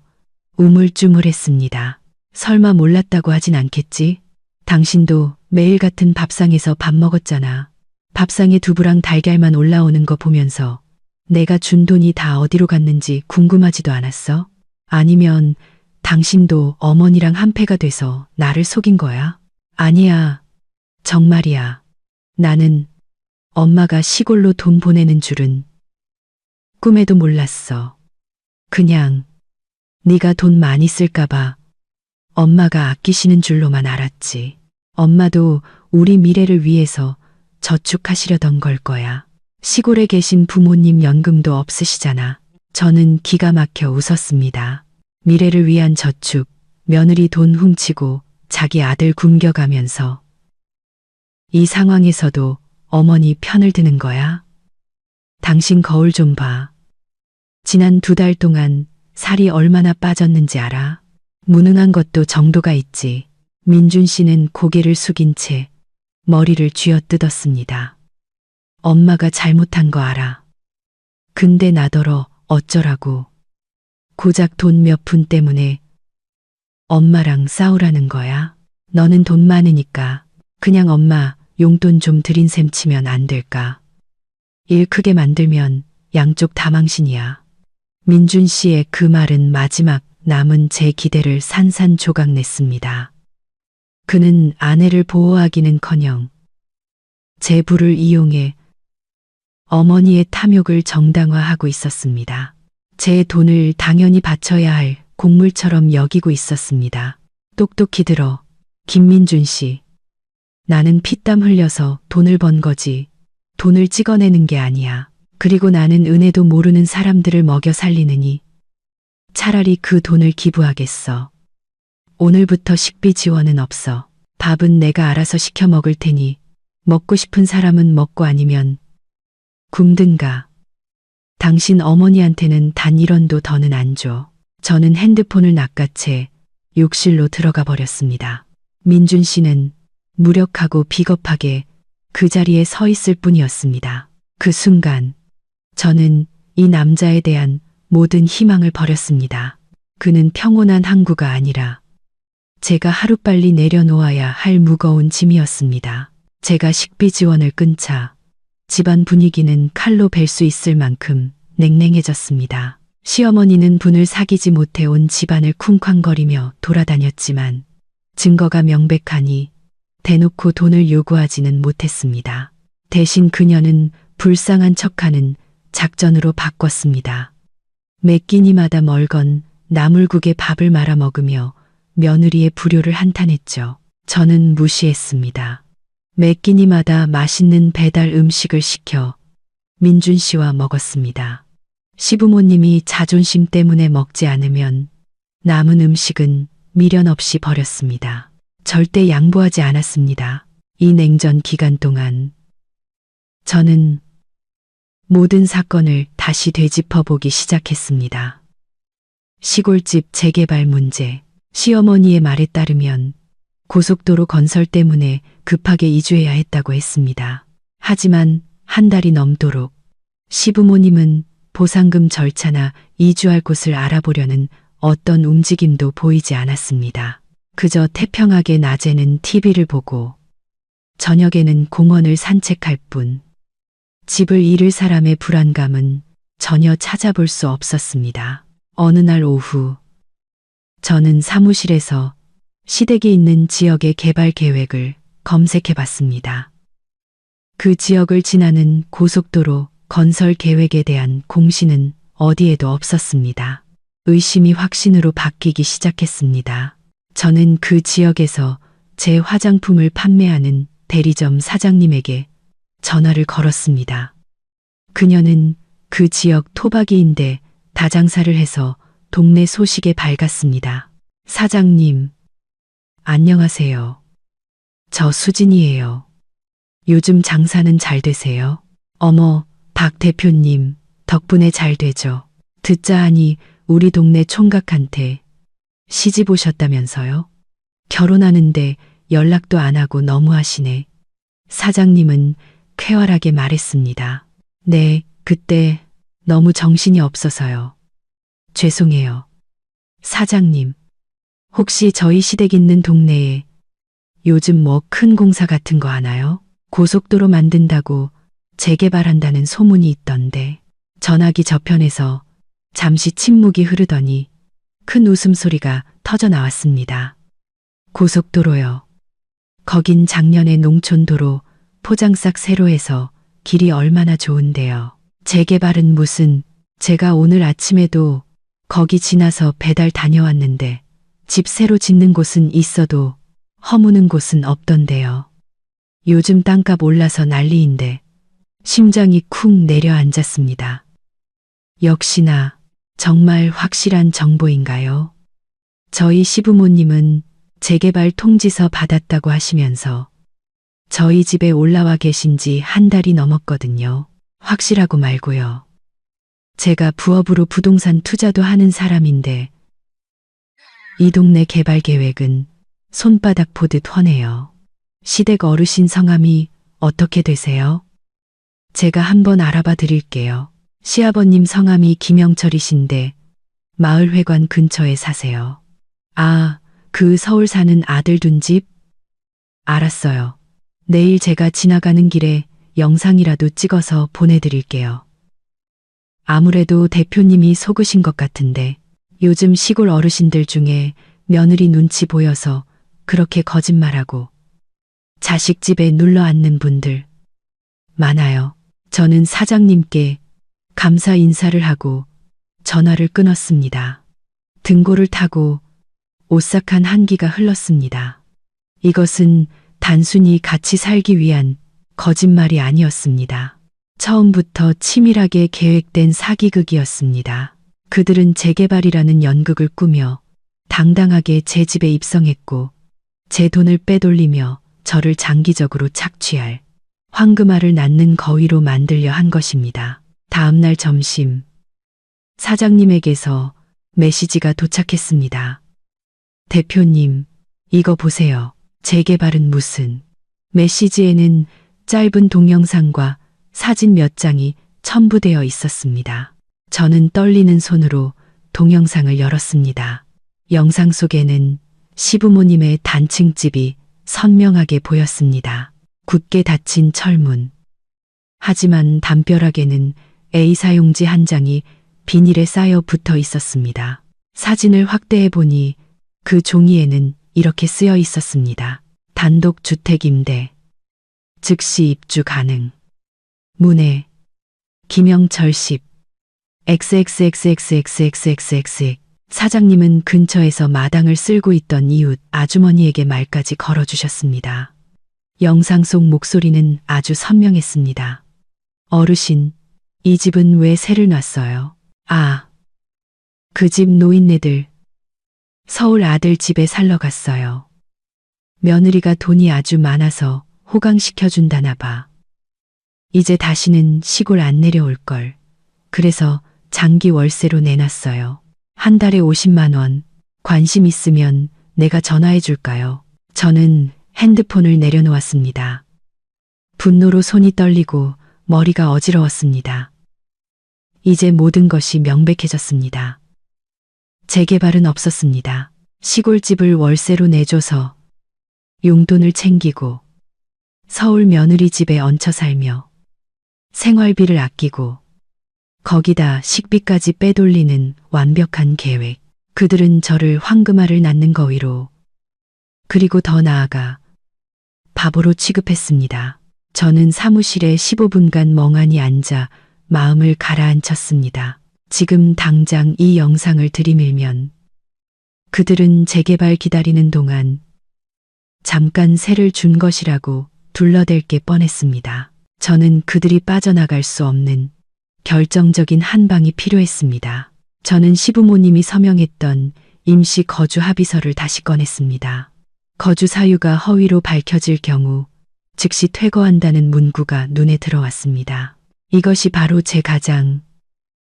우물쭈물했습니다. 설마 몰랐다고 하진 않겠지? 당신도 매일 같은 밥상에서 밥 먹었잖아. 밥상에 두부랑 달걀만 올라오는 거 보면서 내가 준 돈이 다 어디로 갔는지 궁금하지도 않았어? 아니면 당신도 어머니랑 한패가 돼서 나를 속인 거야? 아니야. 정말이야. 나는 엄마가 시골로 돈 보내는 줄은 꿈에도 몰랐어. 그냥 네가 돈 많이 쓸까봐 엄마가 아끼시는 줄로만 알았지. 엄마도 우리 미래를 위해서 저축하시려던 걸 거야. 시골에 계신 부모님 연금도 없으시잖아. 저는 기가 막혀 웃었습니다. 미래를 위한 저축, 며느리 돈 훔치고 자기 아들 굶겨가면서 이 상황에서도 어머니 편을 드는 거야? 당신 거울 좀 봐. 지난 2달 동안 살이 얼마나 빠졌는지 알아? 무능한 것도 정도가 있지. 민준 씨는 고개를 숙인 채 머리를 쥐어뜯었습니다. 엄마가 잘못한 거 알아. 근데 나더러 어쩌라고. 고작 돈 몇 푼 때문에 엄마랑 싸우라는 거야? 너는 돈 많으니까 그냥 엄마 용돈 좀 들인 셈 치면 안 될까? 일 크게 만들면 양쪽 다 망신이야. 민준 씨의 그 말은 마지막 남은 제 기대를 산산조각 냈습니다. 그는 아내를 보호하기는커녕 제 부를 이용해 어머니의 탐욕을 정당화하고 있었습니다. 제 돈을 당연히 바쳐야 할 곡물처럼 여기고 있었습니다. 똑똑히 들어, 김민준 씨. 나는 피땀 흘려서 돈을 번 거지. 돈을 찍어내는 게 아니야. 그리고 나는 은혜도 모르는 사람들을 먹여 살리느니 차라리 그 돈을 기부하겠어. 오늘부터 식비 지원은 없어. 밥은 내가 알아서 시켜 먹을 테니 먹고 싶은 사람은 먹고 아니면 굶든가. 당신 어머니한테는 단 1원도 더는 안 줘. 저는 핸드폰을 낚아채 욕실로 들어가 버렸습니다. 민준 씨는 무력하고 비겁하게 그 자리에 서 있을 뿐이었습니다. 그 순간 저는 이 남자에 대한 모든 희망을 버렸습니다. 그는 평온한 항구가 아니라 제가 하루빨리 내려놓아야 할 무거운 짐이었습니다. 제가 식비 지원을 끊자 집안 분위기는 칼로 벨 수 있을 만큼 냉랭해졌습니다. 시어머니는 분을 사귀지 못해 온 집안을 쿵쾅거리며 돌아다녔지만 증거가 명백하니 대놓고 돈을 요구하지는 못했습니다. 대신 그녀는 불쌍한 척하는 작전으로 바꿨습니다. 매 끼니마다 멀건 나물국에 밥을 말아 먹으며 며느리의 불효를 한탄했죠. 저는 무시했습니다. 매 끼니마다 맛있는 배달 음식을 시켜 민준 씨와 먹었습니다. 시부모님이 자존심 때문에 먹지 않으면 남은 음식은 미련 없이 버렸습니다. 절대 양보하지 않았습니다. 이 냉전 기간 동안 저는 모든 사건을 다시 되짚어보기 시작했습니다. 시골집 재개발 문제, 시어머니의 말에 따르면 고속도로 건설 때문에 급하게 이주해야 했다고 했습니다. 하지만 한 달이 넘도록 시부모님은 보상금 절차나 이주할 곳을 알아보려는 어떤 움직임도 보이지 않았습니다. 그저 태평하게 낮에는 TV를 보고 저녁에는 공원을 산책할 뿐 집을 잃을 사람의 불안감은 전혀 찾아볼 수 없었습니다. 어느 날 오후 저는 사무실에서 시댁이 있는 지역의 개발 계획을 검색해 봤습니다. 그 지역을 지나는 고속도로 건설 계획에 대한 공시는 어디에도 없었습니다. 의심이 확신으로 바뀌기 시작했습니다. 저는 그 지역에서 제 화장품을 판매하는 대리점 사장님에게 전화를 걸었습니다. 그녀는 그 지역 토박이인데 다장사를 해서 동네 소식에 밝았습니다. 사장님, 안녕하세요. 저 수진이에요. 요즘 장사는 잘 되세요? 어머, 박 대표님, 덕분에 잘 되죠. 듣자 하니 우리 동네 총각한테 시집 오셨다면서요? 결혼하는데 연락도 안 하고 너무하시네. 사장님은 쾌활하게 말했습니다. 네, 그때 너무 정신이 없어서요. 죄송해요. 사장님, 혹시 저희 시댁 있는 동네에 요즘 뭐 큰 공사 같은 거 하나요? 고속도로 만든다고 재개발한다는 소문이 있던데. 전화기 저편에서 잠시 침묵이 흐르더니 큰 웃음소리가 터져 나왔습니다. 고속도로요. 거긴 작년에 농촌도로 포장싹 새로 해서 길이 얼마나 좋은데요. 재개발은 무슨, 제가 오늘 아침에도 거기 지나서 배달 다녀왔는데 집 새로 짓는 곳은 있어도 허무는 곳은 없던데요. 요즘 땅값 올라서 난리인데 심장이 쿵 내려앉았습니다. 역시나 정말 확실한 정보인가요? 저희 시부모님은 재개발 통지서 받았다고 하시면서 저희 집에 올라와 계신 지 한 달이 넘었거든요. 확실하고 말고요. 제가 부업으로 부동산 투자도 하는 사람인데 이 동네 개발 계획은 손바닥 보듯 훤해요. 시댁 어르신 성함이 어떻게 되세요? 제가 한번 알아봐 드릴게요. 시아버님 성함이 김영철이신데 마을회관 근처에 사세요. 아, 그 서울 사는 아들 둔 집? 알았어요. 내일 제가 지나가는 길에 영상이라도 찍어서 보내드릴게요. 아무래도 대표님이 속으신 것 같은데 요즘 시골 어르신들 중에 며느리 눈치 보여서 그렇게 거짓말하고 자식 집에 눌러 앉는 분들 많아요. 저는 사장님께 감사 인사를 하고 전화를 끊었습니다. 등골을 타고 오싹한 한기가 흘렀습니다. 이것은 단순히 같이 살기 위한 거짓말이 아니었습니다. 처음부터 치밀하게 계획된 사기극이었습니다. 그들은 재개발이라는 연극을 꾸며 당당하게 제 집에 입성했고 제 돈을 빼돌리며 저를 장기적으로 착취할 황금알을 낳는 거위로 만들려 한 것입니다. 다음날 점심 사장님에게서 메시지가 도착했습니다. 대표님, 이거 보세요. 재개발은 무슨. 메시지에는 짧은 동영상과 사진 몇 장이 첨부되어 있었습니다. 저는 떨리는 손으로 동영상을 열었습니다. 영상 속에는 시부모님의 단층집이 선명하게 보였습니다. 굳게 닫힌 철문. 하지만 담벼락에는 A사용지 한 장이 비닐에 쌓여 붙어 있었습니다. 사진을 확대해 보니 그 종이에는 이렇게 쓰여 있었습니다. 단독 주택 임대. 즉시 입주 가능. 문의. 김영철 10. XXXXXXXX. 사장님은 근처에서 마당을 쓸고 있던 이웃 아주머니에게 말까지 걸어주셨습니다. 영상 속 목소리는 아주 선명했습니다. 어르신, 이 집은 왜 새를 놨어요? 아, 그 집 노인네들. 서울 아들 집에 살러 갔어요. 며느리가 돈이 아주 많아서 호강시켜준다나 봐. 이제 다시는 시골 안 내려올 걸. 그래서 장기 월세로 내놨어요. 한 달에 50만 원. 관심 있으면 내가 전화해 줄까요? 저는 핸드폰을 내려놓았습니다. 분노로 손이 떨리고 머리가 어지러웠습니다. 이제 모든 것이 명백해졌습니다. 재개발은 없었습니다. 시골집을 월세로 내줘서 용돈을 챙기고 서울 며느리 집에 얹혀 살며 생활비를 아끼고 거기다 식비까지 빼돌리는 완벽한 계획. 그들은 저를 황금알을 낳는 거위로 그리고 더 나아가 바보로 취급했습니다. 저는 사무실에 15분간 멍하니 앉아 마음을 가라앉혔습니다. 지금 당장 이 영상을 들이밀면 그들은 재개발 기다리는 동안 잠깐 새를 준 것이라고 둘러댈 게 뻔했습니다. 저는 그들이 빠져나갈 수 없는 결정적인 한 방이 필요했습니다. 저는 시부모님이 서명했던 임시 거주 합의서를 다시 꺼냈습니다. 거주 사유가 허위로 밝혀질 경우 즉시 퇴거한다는 문구가 눈에 들어왔습니다. 이것이 바로 제 가장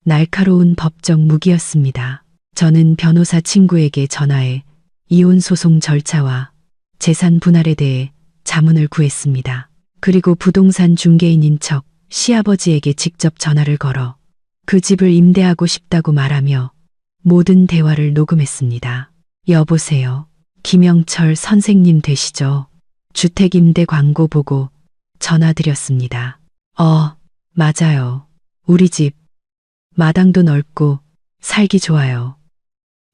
날카로운 법적 무기였습니다. 저는 변호사 친구에게 전화해 이혼 소송 절차와 재산 분할에 대해 자문을 구했습니다. 그리고 부동산 중개인인 척 시아버지에게 직접 전화를 걸어 그 집을 임대하고 싶다고 말하며 모든 대화를 녹음했습니다. 여보세요. 김영철 선생님 되시죠? 주택임대 광고 보고 전화드렸습니다. 맞아요. 우리 집 마당도 넓고 살기 좋아요.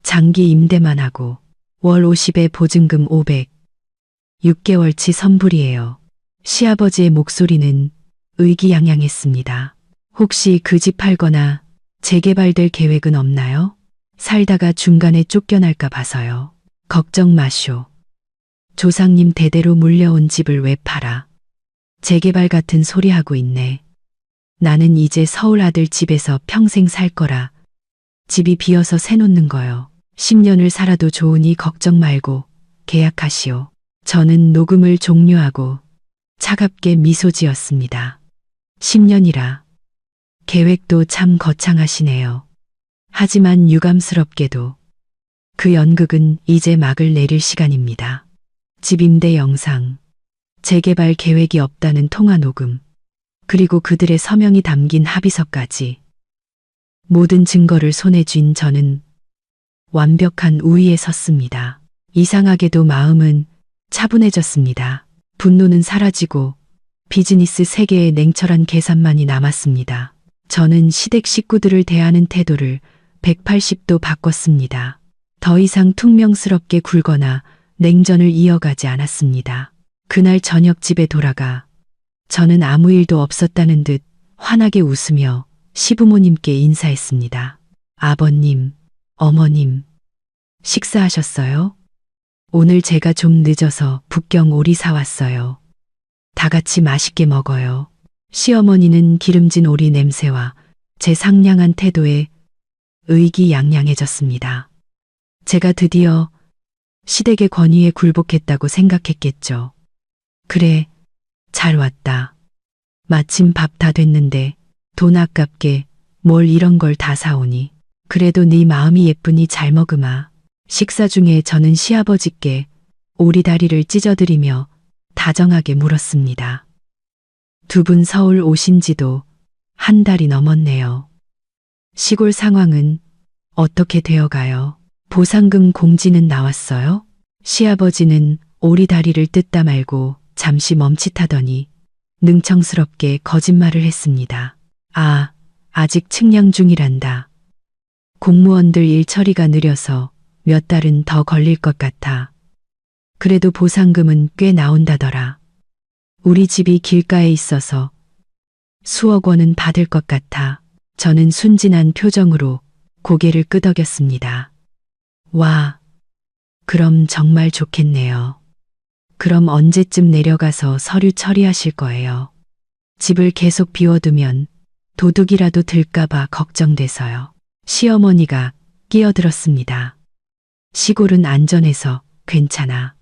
장기 임대만 하고 월 50에 보증금 500. 6개월치 선불이에요. 시아버지의 목소리는 의기양양했습니다. 혹시 그 집 팔거나 재개발될 계획은 없나요? 살다가 중간에 쫓겨날까 봐서요. 걱정 마쇼. 조상님 대대로 물려온 집을 왜 팔아? 재개발 같은 소리 하고 있네. 나는 이제 서울 아들 집에서 평생 살 거라. 집이 비어서 새 놓는 거요. 10년을 살아도 좋으니 걱정 말고 계약하시오. 저는 녹음을 종료하고 차갑게 미소 지었습니다. 10년이라. 계획도 참 거창하시네요. 하지만 유감스럽게도 그 연극은 이제 막을 내릴 시간입니다. 집 임대 영상. 재개발 계획이 없다는 통화 녹음, 그리고 그들의 서명이 담긴 합의서까지. 모든 증거를 손에 쥔 저는 완벽한 우위에 섰습니다. 이상하게도 마음은 차분해졌습니다. 분노는 사라지고 비즈니스 세계의 냉철한 계산만이 남았습니다. 저는 시댁 식구들을 대하는 태도를 180도 바꿨습니다. 더 이상 퉁명스럽게 굴거나 냉전을 이어가지 않았습니다. 그날 저녁 집에 돌아가 저는 아무 일도 없었다는 듯 환하게 웃으며 시부모님께 인사했습니다. 아버님, 어머님, 식사하셨어요? 오늘 제가 좀 늦어서 북경 오리 사왔어요. 다 같이 맛있게 먹어요. 시어머니는 기름진 오리 냄새와 제 상냥한 태도에 의기양양해졌습니다. 제가 드디어 시댁의 권위에 굴복했다고 생각했겠죠. 그래, 잘 왔다. 마침 밥 다 됐는데 돈 아깝게 뭘 이런 걸 다 사오니. 그래도 네 마음이 예쁘니 잘 먹으마. 식사 중에 저는 시아버지께 오리다리를 찢어드리며 다정하게 물었습니다. 두 분 서울 오신 지도 한 달이 넘었네요. 시골 상황은 어떻게 되어가요? 보상금 공지는 나왔어요? 시아버지는 오리다리를 뜯다 말고 잠시 멈칫하더니 능청스럽게 거짓말을 했습니다. 아직 측량 중이란다. 공무원들 일 처리가 느려서 몇 달은 더 걸릴 것 같아. 그래도 보상금은 꽤 나온다더라. 우리 집이 길가에 있어서 수억 원은 받을 것 같아. 저는 순진한 표정으로 고개를 끄덕였습니다. 와, 그럼 정말 좋겠네요. 그럼 언제쯤 내려가서 서류 처리하실 거예요? 집을 계속 비워두면 도둑이라도 들까봐 걱정돼서요. 시어머니가 끼어들었습니다. 시골은 안전해서 괜찮아.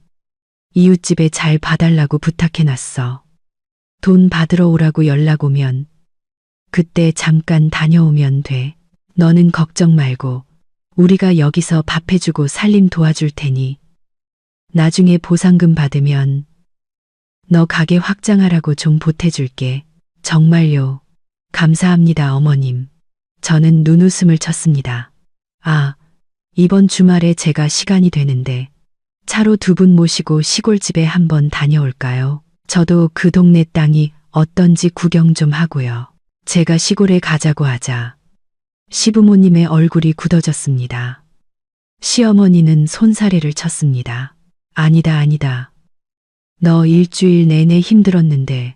이웃집에 잘 봐달라고 부탁해놨어. 돈 받으러 오라고 연락 오면 그때 잠깐 다녀오면 돼. 너는 걱정 말고 우리가 여기서 밥 해주고 살림 도와줄 테니 나중에 보상금 받으면 너 가게 확장하라고 좀 보태줄게. 정말요. 감사합니다, 어머님. 저는 눈웃음을 쳤습니다. 이번 주말에 제가 시간이 되는데 차로 두 분 모시고 시골집에 한번 다녀올까요? 저도 그 동네 땅이 어떤지 구경 좀 하고요. 제가 시골에 가자고 하자 시부모님의 얼굴이 굳어졌습니다. 시어머니는 손사래를 쳤습니다. 아니다. 너 일주일 내내 힘들었는데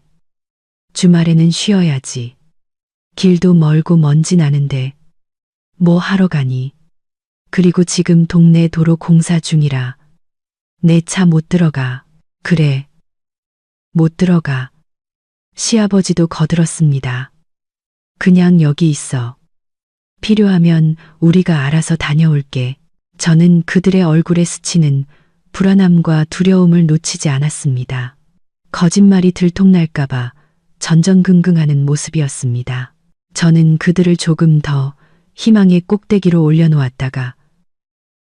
주말에는 쉬어야지. 길도 멀고 먼지 나는데 뭐 하러 가니? 그리고 지금 동네 도로 공사 중이라 내 차 못 들어가. 그래, 못 들어가. 시아버지도 거들었습니다. 그냥 여기 있어. 필요하면 우리가 알아서 다녀올게. 저는 그들의 얼굴에 스치는 불안함과 두려움을 놓치지 않았습니다. 거짓말이 들통날까봐 전전긍긍하는 모습이었습니다. 저는 그들을 조금 더 희망의 꼭대기로 올려놓았다가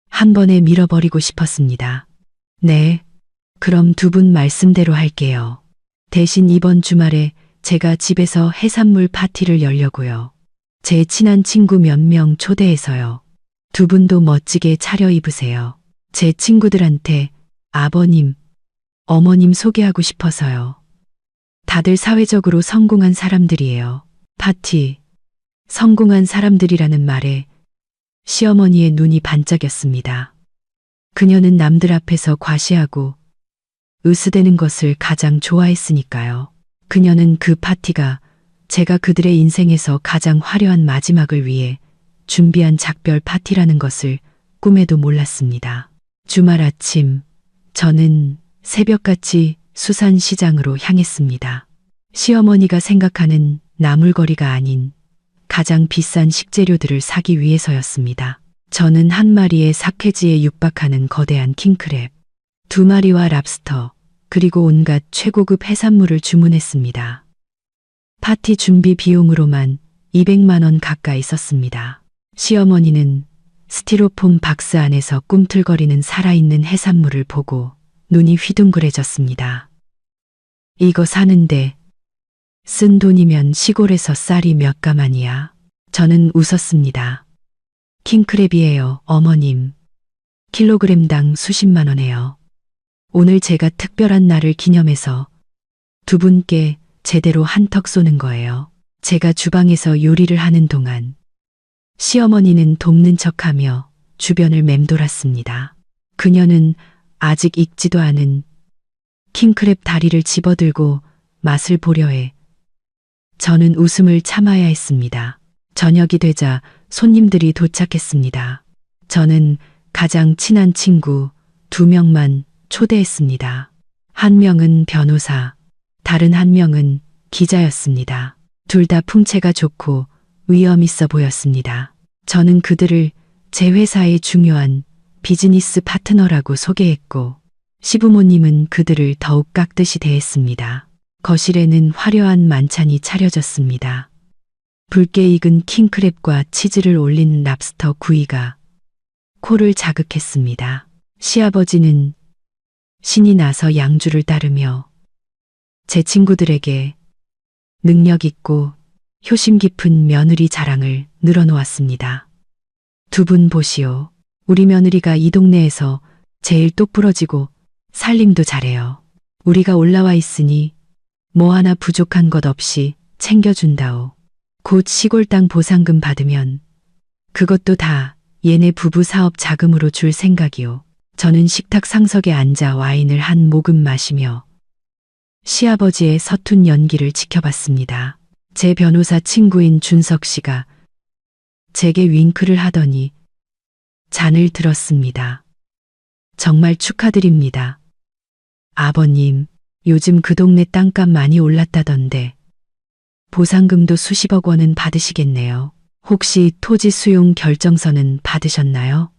한 번에 밀어버리고 싶었습니다. 네, 그럼 두 분 말씀대로 할게요. 대신 이번 주말에 제가 집에서 해산물 파티를 열려고요. 제 친한 친구 몇 명 초대해서요. 두 분도 멋지게 차려입으세요. 제 친구들한테 아버님, 어머님 소개하고 싶어서요. 다들 사회적으로 성공한 사람들이에요. 파티, 성공한 사람들이라는 말에 시어머니의 눈이 반짝였습니다. 그녀는 남들 앞에서 과시하고 으스대는 것을 가장 좋아했으니까요. 그녀는 그 파티가 제가 그들의 인생에서 가장 화려한 마지막을 위해 준비한 작별 파티라는 것을 꿈에도 몰랐습니다. 주말 아침, 저는 새벽같이 수산시장으로 향했습니다. 시어머니가 생각하는 나물거리가 아닌 가장 비싼 식재료들을 사기 위해서였습니다. 저는 한 마리의 사케지에 육박하는 거대한 킹크랩, 두 마리와 랍스터, 그리고 온갖 최고급 해산물을 주문했습니다. 파티 준비 비용으로만 200만 원 가까이 썼습니다. 시어머니는 스티로폼 박스 안에서 꿈틀거리는 살아있는 해산물을 보고 눈이 휘둥그레졌습니다. 이거 사는데 쓴 돈이면 시골에서 쌀이 몇 가마니야. 저는 웃었습니다. 킹크랩이에요, 어머님. 킬로그램당 수십만 원에요. 오늘 제가 특별한 날을 기념해서 두 분께 제대로 한턱 쏘는 거예요. 제가 주방에서 요리를 하는 동안 시어머니는 돕는 척하며 주변을 맴돌았습니다. 그녀는 아직 익지도 않은 킹크랩 다리를 집어들고 맛을 보려 해 저는 웃음을 참아야 했습니다. 저녁이 되자 손님들이 도착했습니다. 저는 가장 친한 친구 2명만 초대했습니다. 한 명은 변호사, 다른 한 명은 기자였습니다. 둘 다 풍채가 좋고 위험 있어 보였습니다. 저는 그들을 제 회사의 중요한 비즈니스 파트너라고 소개했고 시부모님은 그들을 더욱 깍듯이 대했습니다. 거실에는 화려한 만찬이 차려졌습니다. 붉게 익은 킹크랩과 치즈를 올린 랍스터 구이가 코를 자극했습니다. 시아버지는 신이 나서 양주를 따르며 제 친구들에게 능력 있고 효심 깊은 며느리 자랑을 늘어놓았습니다. 두 분 보시오. 우리 며느리가 이 동네에서 제일 똑부러지고 살림도 잘해요. 우리가 올라와 있으니 뭐 하나 부족한 것 없이 챙겨준다오. 곧 시골 땅 보상금 받으면 그것도 다 얘네 부부 사업 자금으로 줄 생각이오. 저는 식탁 상석에 앉아 와인을 한 모금 마시며 시아버지의 서툰 연기를 지켜봤습니다. 제 변호사 친구인 준석 씨가 제게 윙크를 하더니 잔을 들었습니다. 정말 축하드립니다. 아버님, 요즘 그 동네 땅값 많이 올랐다던데 보상금도 수십억 원은 받으시겠네요. 혹시 토지 수용 결정서는 받으셨나요?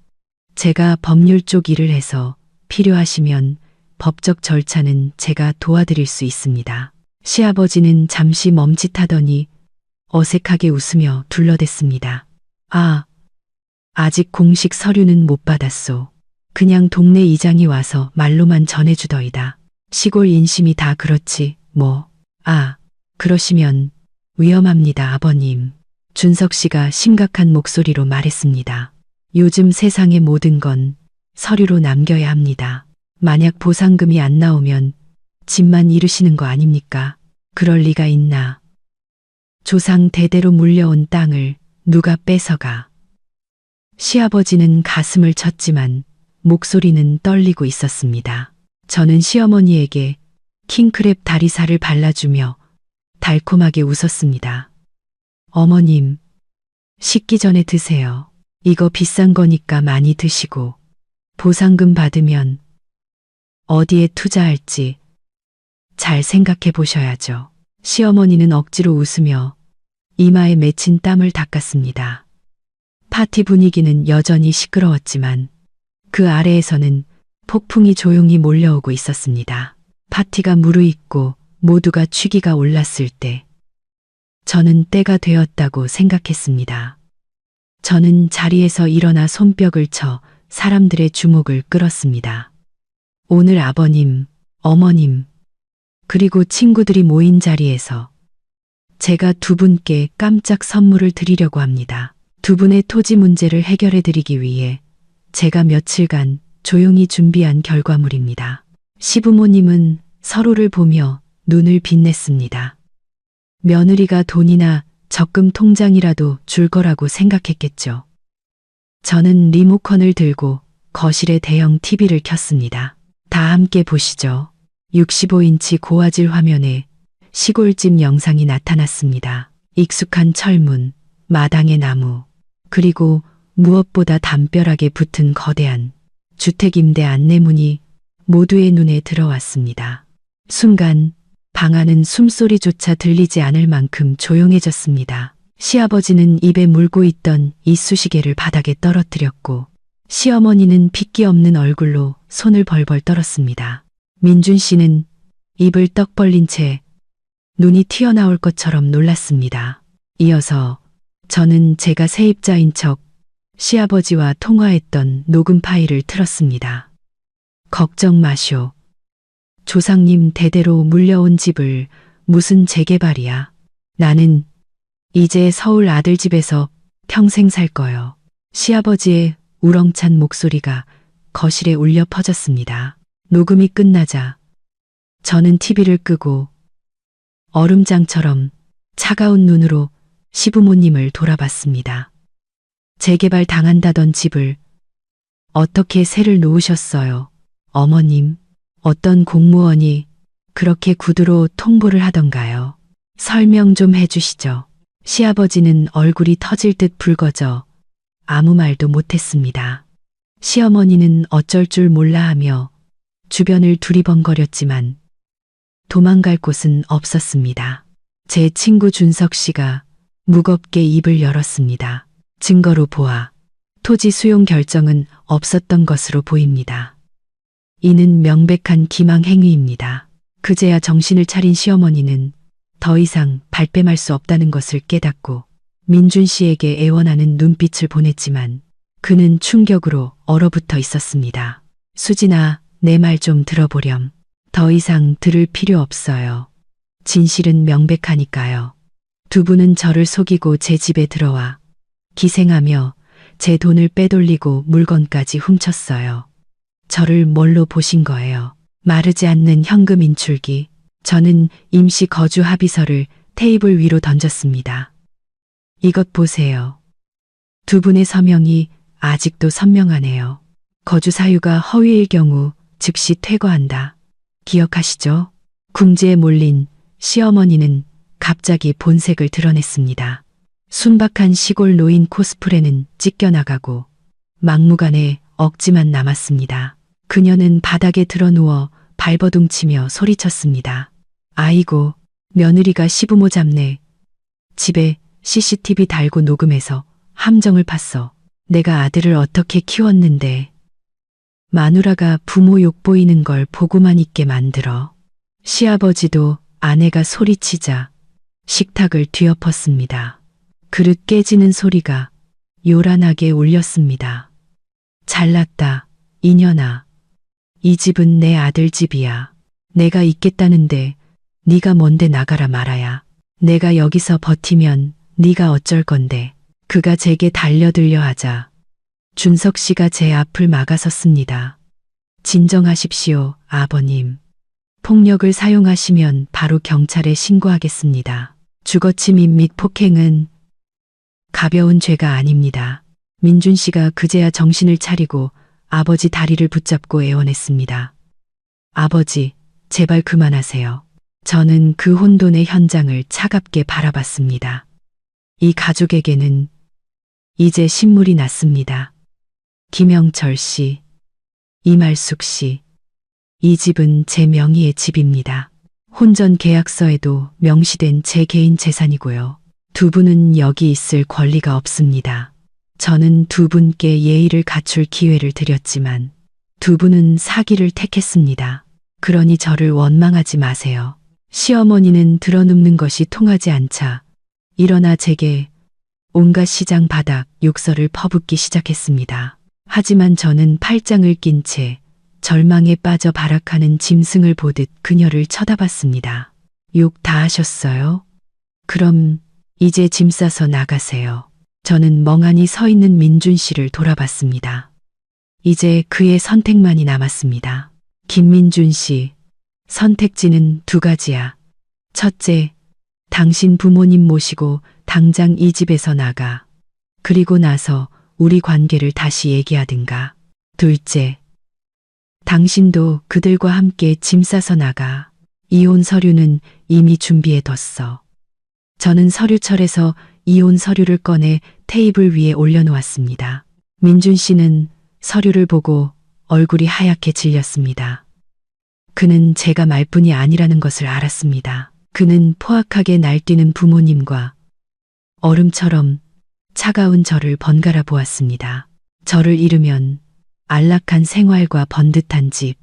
제가 법률 쪽 일을 해서 필요하시면 법적 절차는 제가 도와드릴 수 있습니다. 시아버지는 잠시 멈칫하더니 어색하게 웃으며 둘러댔습니다. 아직 공식 서류는 못 받았소. 그냥 동네 이장이 와서 말로만 전해주더이다. 시골 인심이 다 그렇지 뭐. 그러시면 위험합니다, 아버님. 준석 씨가 심각한 목소리로 말했습니다. 요즘 세상의 모든 건 서류로 남겨야 합니다. 만약 보상금이 안 나오면 집만 잃으시는 거 아닙니까? 그럴 리가 있나. 조상 대대로 물려온 땅을 누가 뺏어가. 시아버지는 가슴을 쳤지만 목소리는 떨리고 있었습니다. 저는 시어머니에게 킹크랩 다리살을 발라주며 달콤하게 웃었습니다. 어머님, 식기 전에 드세요. 이거 비싼 거니까 많이 드시고 보상금 받으면 어디에 투자할지 잘 생각해 보셔야죠. 시어머니는 억지로 웃으며 이마에 맺힌 땀을 닦았습니다. 파티 분위기는 여전히 시끄러웠지만 그 아래에서는 폭풍이 조용히 몰려오고 있었습니다. 파티가 무르익고 모두가 취기가 올랐을 때 저는 때가 되었다고 생각했습니다. 저는 자리에서 일어나 손뼉을 쳐 사람들의 주목을 끌었습니다. 오늘 아버님, 어머님, 그리고 친구들이 모인 자리에서 제가 두 분께 깜짝 선물을 드리려고 합니다. 두 분의 토지 문제를 해결해 드리기 위해 제가 며칠간 조용히 준비한 결과물입니다. 시부모님은 서로를 보며 눈을 빛냈습니다. 며느리가 돈이나 적금 통장이라도 줄 거라고 생각했겠죠. 저는 리모컨을 들고 거실에 대형 TV를 켰습니다. 다 함께 보시죠. 65인치 고화질 화면에 시골집 영상이 나타났습니다. 익숙한 철문, 마당의 나무, 그리고 무엇보다 담벼락에 붙은 거대한 주택임대 안내문이 모두의 눈에 들어왔습니다. 순간 방 안은 숨소리조차 들리지 않을 만큼 조용해졌습니다. 시아버지는 입에 물고 있던 이쑤시개를 바닥에 떨어뜨렸고 시어머니는 핏기 없는 얼굴로 손을 벌벌 떨었습니다. 민준 씨는 입을 떡 벌린 채 눈이 튀어나올 것처럼 놀랐습니다. 이어서 저는 제가 세입자인 척 시아버지와 통화했던 녹음 파일을 틀었습니다. 걱정 마쇼. 조상님 대대로 물려온 집을 무슨 재개발이야. 나는 이제 서울 아들집에서 평생 살 거요. 시아버지의 우렁찬 목소리가 거실에 울려 퍼졌습니다. 녹음이 끝나자 저는 TV를 끄고 얼음장처럼 차가운 눈으로 시부모님을 돌아봤습니다. 재개발 당한다던 집을 어떻게 새를 놓으셨어요? 어머님, 어떤 공무원이 그렇게 구두로 통보를 하던가요? 설명 좀 해주시죠. 시아버지는 얼굴이 터질 듯 붉어져 아무 말도 못했습니다. 시어머니는 어쩔 줄 몰라 하며 주변을 두리번거렸지만 도망갈 곳은 없었습니다. 제 친구 준석 씨가 무겁게 입을 열었습니다. 증거로 보아 토지 수용 결정은 없었던 것으로 보입니다. 이는 명백한 기망 행위입니다. 그제야 정신을 차린 시어머니는 더 이상 발뺌할 수 없다는 것을 깨닫고 민준 씨에게 애원하는 눈빛을 보냈지만 그는 충격으로 얼어붙어 있었습니다. 수진아, 내 말 좀 들어보렴. 더 이상 들을 필요 없어요. 진실은 명백하니까요. 두 분은 저를 속이고 제 집에 들어와 기생하며 제 돈을 빼돌리고 물건까지 훔쳤어요. 저를 뭘로 보신 거예요? 마르지 않는 현금 인출기. 저는 임시 거주 합의서를 테이블 위로 던졌습니다. 이것 보세요. 두 분의 서명이 아직도 선명하네요. 거주 사유가 허위일 경우 즉시 퇴거한다. 기억하시죠? 궁지에 몰린 시어머니는 갑자기 본색을 드러냈습니다. 순박한 시골 노인 코스프레는 찢겨나가고 막무가내 억지만 남았습니다. 그녀는 바닥에 드러누워 발버둥치며 소리쳤습니다. 아이고, 며느리가 시부모 잡네. 집에 CCTV 달고 녹음해서 함정을 팠어. 내가 아들을 어떻게 키웠는데 마누라가 부모 욕보이는 걸 보고만 있게 만들어. 시아버지도 아내가 소리치자 식탁을 뒤엎었습니다. 그릇 깨지는 소리가 요란하게 울렸습니다. 잘났다, 이년아. 이 집은 내 아들 집이야. 내가 있겠다는데 네가 뭔데 나가라 말아야. 내가 여기서 버티면 네가 어쩔 건데. 그가 제게 달려들려 하자 준석 씨가 제 앞을 막아섰습니다. 진정하십시오, 아버님. 폭력을 사용하시면 바로 경찰에 신고하겠습니다. 주거침입 및 폭행은 가벼운 죄가 아닙니다. 민준 씨가 그제야 정신을 차리고 아버지 다리를 붙잡고 애원했습니다. 아버지, 제발 그만하세요. 저는 그 혼돈의 현장을 차갑게 바라봤습니다. 이 가족에게는 이제 신물이 났습니다. 김영철 씨, 이말숙 씨, 이 집은 제 명의의 집입니다. 혼전 계약서에도 명시된 제 개인 재산이고요. 두 분은 여기 있을 권리가 없습니다. 저는 두 분께 예의를 갖출 기회를 드렸지만 두 분은 사기를 택했습니다. 그러니 저를 원망하지 마세요. 시어머니는 드러눕는 것이 통하지 않자 일어나 제게 온갖 시장 바닥 욕설을 퍼붓기 시작했습니다. 하지만 저는 팔짱을 낀 채 절망에 빠져 발악하는 짐승을 보듯 그녀를 쳐다봤습니다. 욕 다 하셨어요? 그럼 이제 짐 싸서 나가세요. 저는 멍하니 서 있는 민준 씨를 돌아봤습니다. 이제 그의 선택만이 남았습니다. 김민준 씨, 선택지는 두 가지야. 첫째, 당신 부모님 모시고 당장 이 집에서 나가. 그리고 나서 우리 관계를 다시 얘기하든가. 둘째, 당신도 그들과 함께 짐 싸서 나가. 이혼 서류는 이미 준비해뒀어. 저는 서류철에서 이혼 서류를 꺼내 테이블 위에 올려놓았습니다. 민준 씨는 서류를 보고 얼굴이 하얗게 질렸습니다. 그는 제가 말뿐이 아니라는 것을 알았습니다. 그는 포악하게 날뛰는 부모님과 얼음처럼 차가운 저를 번갈아 보았습니다. 저를 잃으면 안락한 생활과 번듯한 집,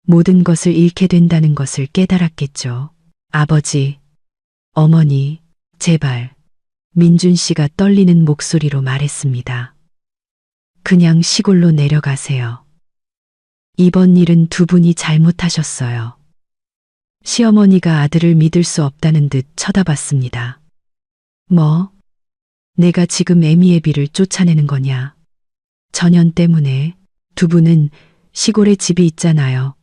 모든 것을 잃게 된다는 것을 깨달았겠죠. 아버지, 어머니, 제발. 민준 씨가 떨리는 목소리로 말했습니다. 그냥 시골로 내려가세요. 이번 일은 두 분이 잘못하셨어요. 시어머니가 아들을 믿을 수 없다는 듯 쳐다봤습니다. 뭐? 내가 지금 애미애비를 쫓아내는 거냐? 전현 때문에 두 분은 시골에 집이 있잖아요.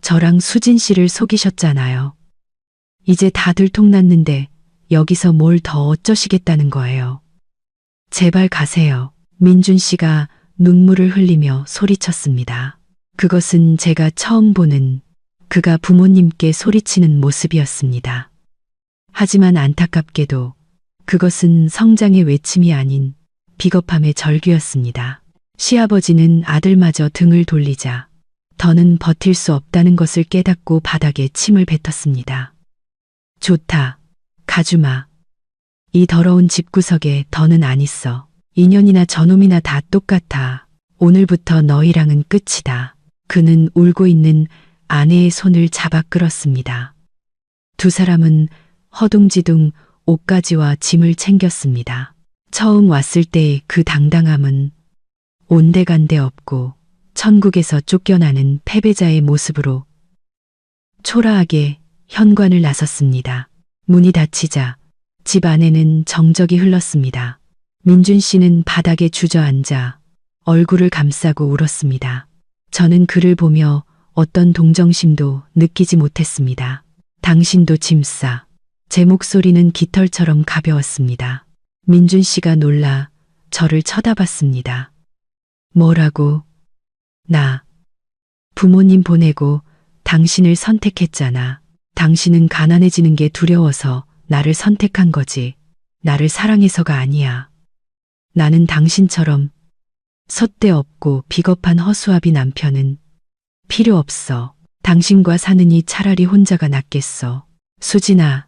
저랑 수진 씨를 속이셨잖아요. 이제 다 들통났는데 여기서 뭘 더 어쩌시겠다는 거예요. 제발 가세요. 민준 씨가 눈물을 흘리며 소리쳤습니다. 그것은 제가 처음 보는 그가 부모님께 소리치는 모습이었습니다. 하지만 안타깝게도 그것은 성장의 외침이 아닌 비겁함의 절규였습니다. 시아버지는 아들마저 등을 돌리자 더는 버틸 수 없다는 것을 깨닫고 바닥에 침을 뱉었습니다. 좋다. 가주마. 이 더러운 집구석에 더는 안 있어. 인연이나 저놈이나 다 똑같아. 오늘부터 너희랑은 끝이다. 그는 울고 있는 아내의 손을 잡아 끌었습니다. 두 사람은 허둥지둥 옷가지와 짐을 챙겼습니다. 처음 왔을 때의 그 당당함은 온데간데 없고 천국에서 쫓겨나는 패배자의 모습으로 초라하게 현관을 나섰습니다. 문이 닫히자 집 안에는 정적이 흘렀습니다. 민준 씨는 바닥에 주저앉아 얼굴을 감싸고 울었습니다. 저는 그를 보며 어떤 동정심도 느끼지 못했습니다. 당신도 짐싸. 제 목소리는 깃털처럼 가벼웠습니다. 민준 씨가 놀라 저를 쳐다봤습니다. 뭐라고? 나 부모님 보내고 당신을 선택했잖아. 당신은 가난해지는 게 두려워서 나를 선택한 거지. 나를 사랑해서가 아니야. 나는 당신처럼 섣대없고 비겁한 허수아비 남편은 필요 없어. 당신과 사느니 차라리 혼자가 낫겠어. 수진아,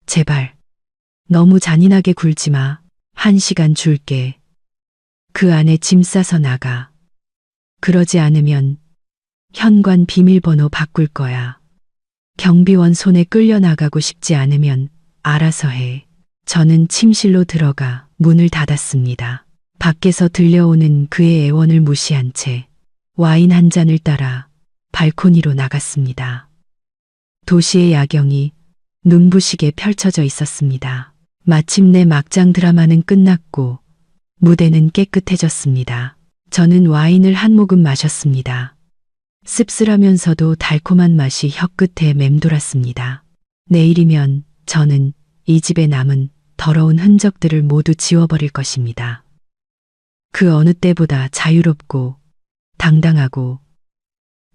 제발. 너무 잔인하게 굴지 마. 1시간 줄게. 그 안에 짐 싸서 나가. 그러지 않으면 현관 비밀번호 바꿀 거야. 경비원 손에 끌려 나가고 싶지 않으면 알아서 해. 저는 침실로 들어가 문을 닫았습니다. 밖에서 들려오는 그의 애원을 무시한 채 와인 한 잔을 따라 발코니로 나갔습니다. 도시의 야경이 눈부시게 펼쳐져 있었습니다. 마침내 막장 드라마는 끝났고 무대는 깨끗해졌습니다. 저는 와인을 한 모금 마셨습니다. 씁쓸하면서도 달콤한 맛이 혀끝에 맴돌았습니다. 내일이면 저는 이 집에 남은 더러운 흔적들을 모두 지워버릴 것입니다. 그 어느 때보다 자유롭고 당당하고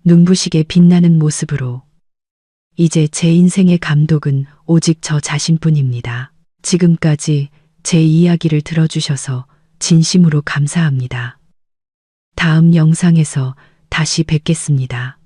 눈부시게 빛나는 모습으로 이제 제 인생의 감독은 오직 저 자신뿐입니다. 지금까지 제 이야기를 들어주셔서 진심으로 감사합니다. 다음 영상에서 다시 뵙겠습니다.